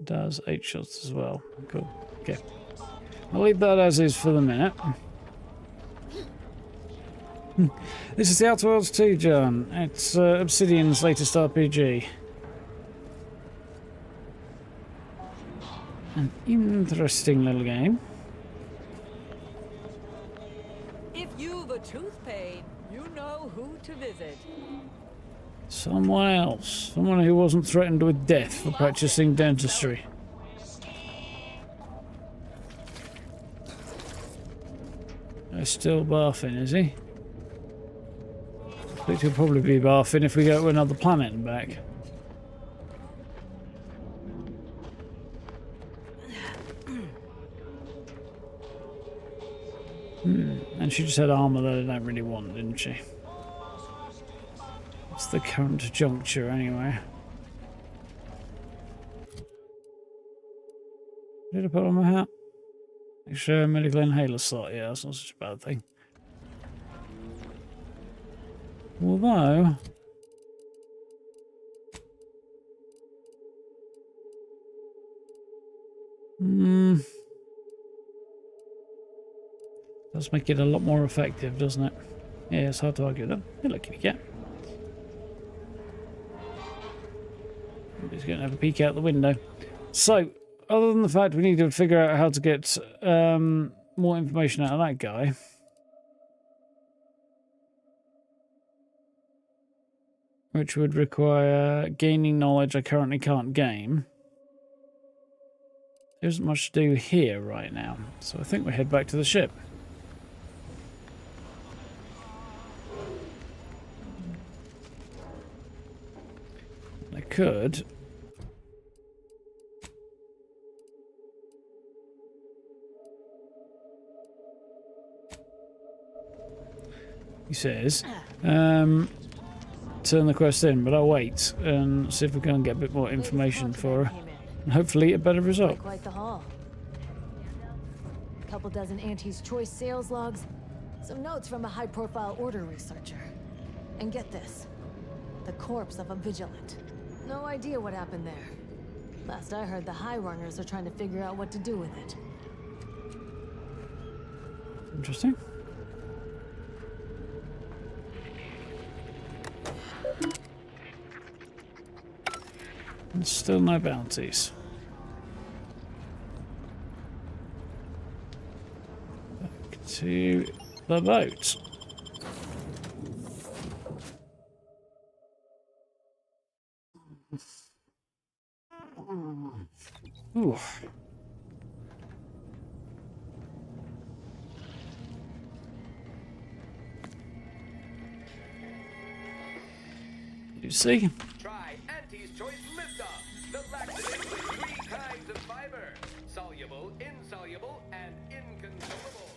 does 8 shots as well. Cool. Okay. I'll leave that as is for the minute. This is the Outer Worlds 2, John. It's Obsidian's latest RPG. An interesting little game. If you've a tooth pain, you know who to visit. Someone else. Someone who wasn't threatened with death for practicing dentistry. He's still barfing, is he? I think he'll probably be barfing if we go to another planet and back. And she just had armor that I don't really want, didn't she? What's the current juncture, anyway? Did I put on my hat? Extra medical inhaler slot. Yeah, that's not such a bad thing. Although... does make it a lot more effective, doesn't it? Yeah, it's hard to argue that. Hey, look, kitty cat. He's going to have a peek out the window. So, other than the fact we need to figure out how to get more information out of that guy. Which would require gaining knowledge I currently can't gain. There isn't much to do here right now. So I think we head back to the ship. I could... He says, turn the quest in, but I'll wait and see if we can get a bit more information for her. And hopefully a better result. Quite the haul. A couple dozen Auntie's Choice sales logs, some notes from a high-profile order researcher. And get this, the corpse of a vigilant. No idea what happened there. Last I heard, the High Runners are trying to figure out what to do with it. Interesting. And still no bounties. Back to the boat. Ooh. You see? Try Auntie's Choice Liftoff, the laxative with 3 kinds of fiber: soluble, insoluble, and inconsumable.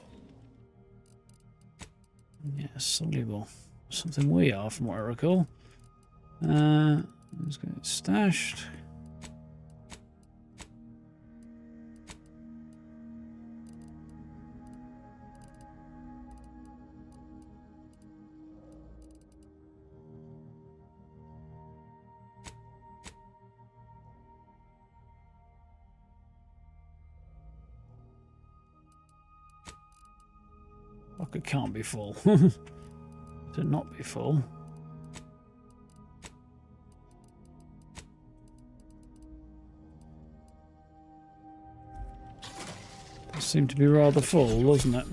Yeah, soluble. Something we are, from what I recall. Let's get it stashed. Look, it can't be full. To not be full. It seemed to be rather full, wasn't it?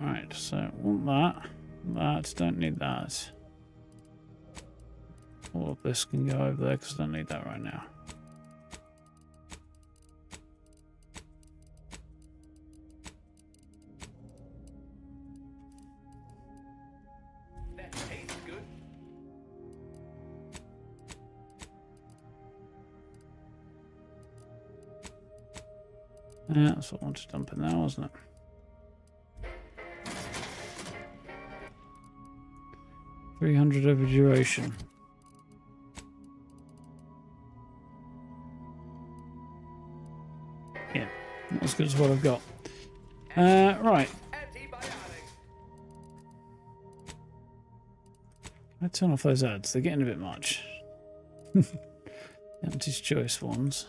Right, so want that. That, don't need that. All of this can go over there because I don't need that right now. That tastes good. Yeah, that's what I wanted to dump in there, wasn't it? $300 over duration. Yeah, not as good as what I've got. Right. I turn off those ads. They're getting a bit much. Empty's choice ones.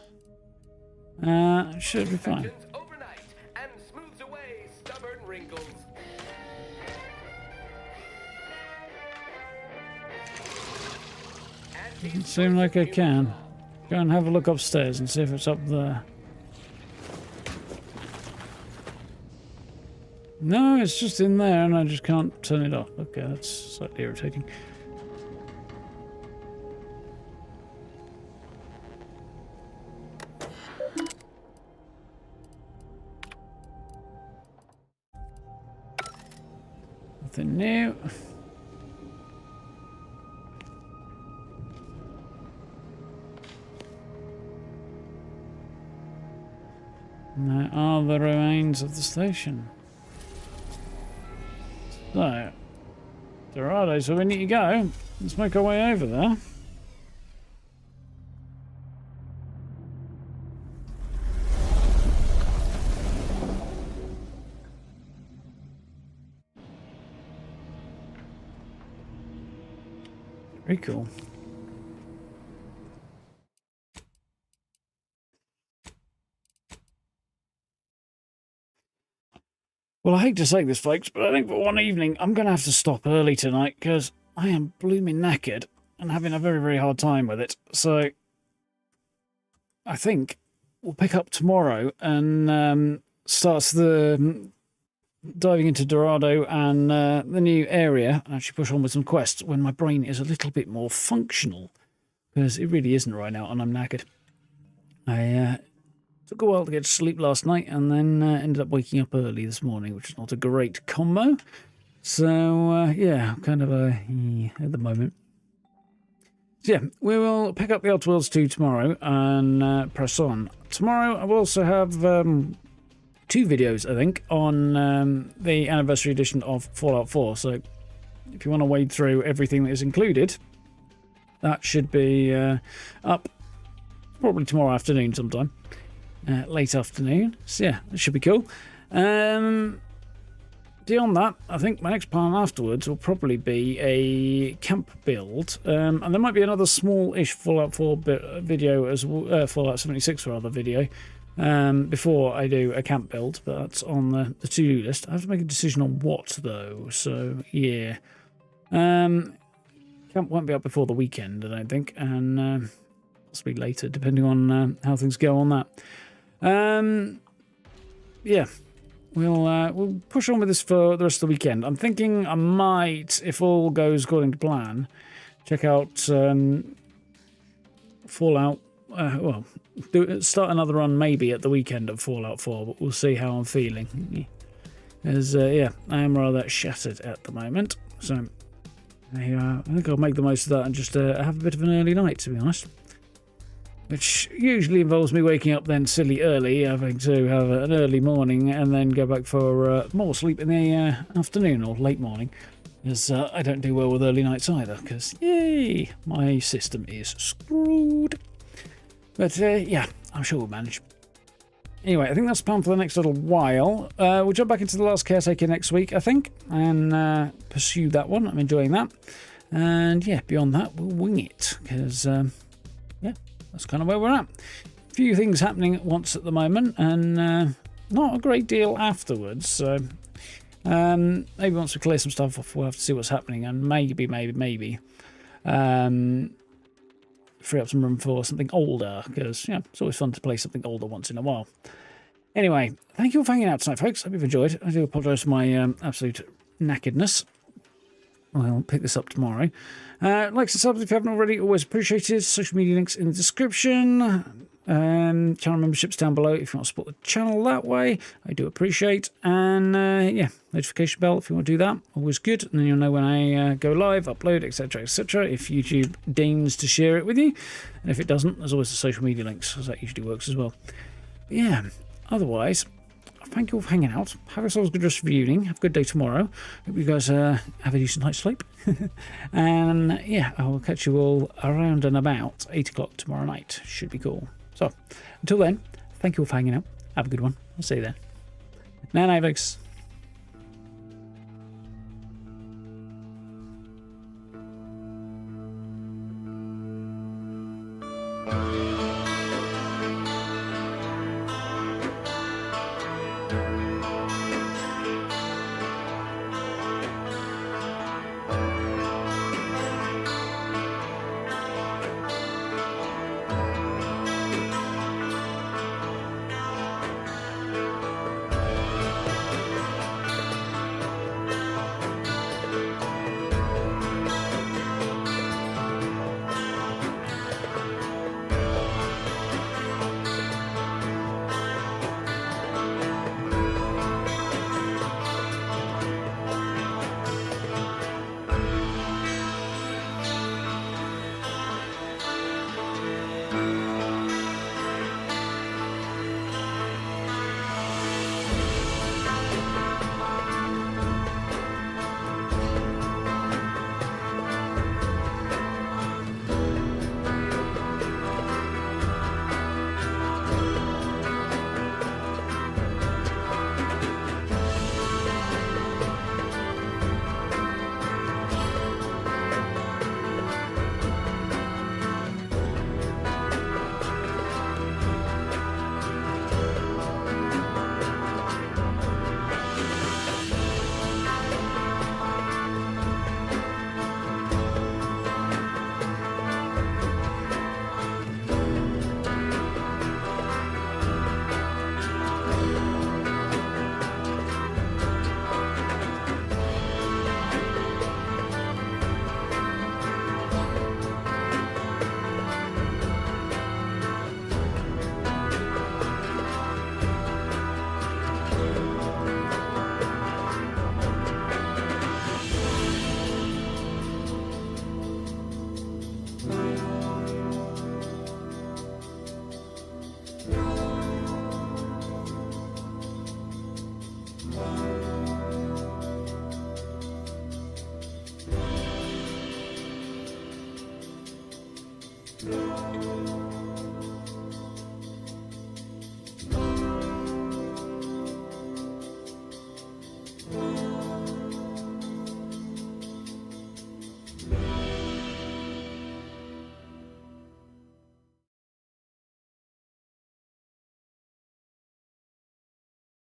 Should be fine. Overnight and smooths away stubborn wrinkles. Doesn't seem like I can. Go and have a look upstairs and see if it's up there. No, it's just in there and I just can't turn it off. Okay, that's slightly irritating. Nothing new. And there are the remains of the station. So, Dorado, so we need to go. Let's make our way over there. Very cool. Well, I hate to say this, folks, but I think for one evening I'm going to have to stop early tonight because I am blooming knackered and having a very, very hard time with it. So I think we'll pick up tomorrow and start the diving into Dorado and the new area and actually push on with some quests when my brain is a little bit more functional, because it really isn't right now and I'm knackered. I took a while to get to sleep last night and then ended up waking up early this morning, which is not a great combo. So, yeah, kind of at the moment. So, yeah, we will pick up the Outer Worlds 2 tomorrow and press on. Tomorrow I will also have 2 videos, I think, on the anniversary edition of Fallout 4. So, if you want to wade through everything that is included, that should be up probably tomorrow afternoon sometime. Late afternoon. So yeah, it should be cool. Beyond that, I think my next plan afterwards will probably be a camp build. And there might be another small-ish Fallout 4 video, as Fallout 76 rather, video, before I do a camp build. But that's on the to-do list. I have to make a decision on what, though. So, yeah. Camp won't be up before the weekend, I don't think. And possibly later, depending on how things go on that. Yeah, we'll push on with this for the rest of the weekend. I'm thinking I might, if all goes according to plan, check out Fallout. Well, start another run maybe at the weekend of Fallout 4, but we'll see how I'm feeling. As yeah, I am rather shattered at the moment. So I think I'll make the most of that and just have a bit of an early night, to be honest. Which usually involves me waking up then silly early, having to have an early morning and then go back for more sleep in the afternoon or late morning. As I don't do well with early nights either, because, yay, my system is screwed. But yeah, I'm sure we'll manage. Anyway, I think that's the plan for the next little while. We'll jump back into The Last Caretaker next week, I think, and pursue that one. I'm enjoying that. And yeah, beyond that, we'll wing it, because yeah, that's kind of where we're at. A few things happening at once at the moment, and not a great deal afterwards. So maybe once we clear some stuff off, we'll have to see what's happening, and maybe free up some room for something older, because yeah, it's always fun to play something older once in a while. Anyway, thank you for hanging out tonight, folks. Hope you've enjoyed. I do apologise for my absolute knackeredness. I'll pick this up tomorrow. Likes and subs if you haven't already, always appreciated. Social media links in the description. Channel memberships down below if you want to support the channel that way. I do appreciate. And yeah, notification bell if you want to do that. Always good. And then you'll know when I go live, upload, etc., etc. if YouTube deigns to share it with you. And if it doesn't, there's always the social media links, as that usually works as well. But yeah, otherwise, thank you all for hanging out. Have yourselves a good rest of your evening. Have a good day tomorrow. Hope you guys have a decent night's sleep. And yeah, I will catch you all around and about 8 o'clock tomorrow night. Should be cool. So, until then, thank you all for hanging out. Have a good one. I'll see you then. Night, folks. Thank you.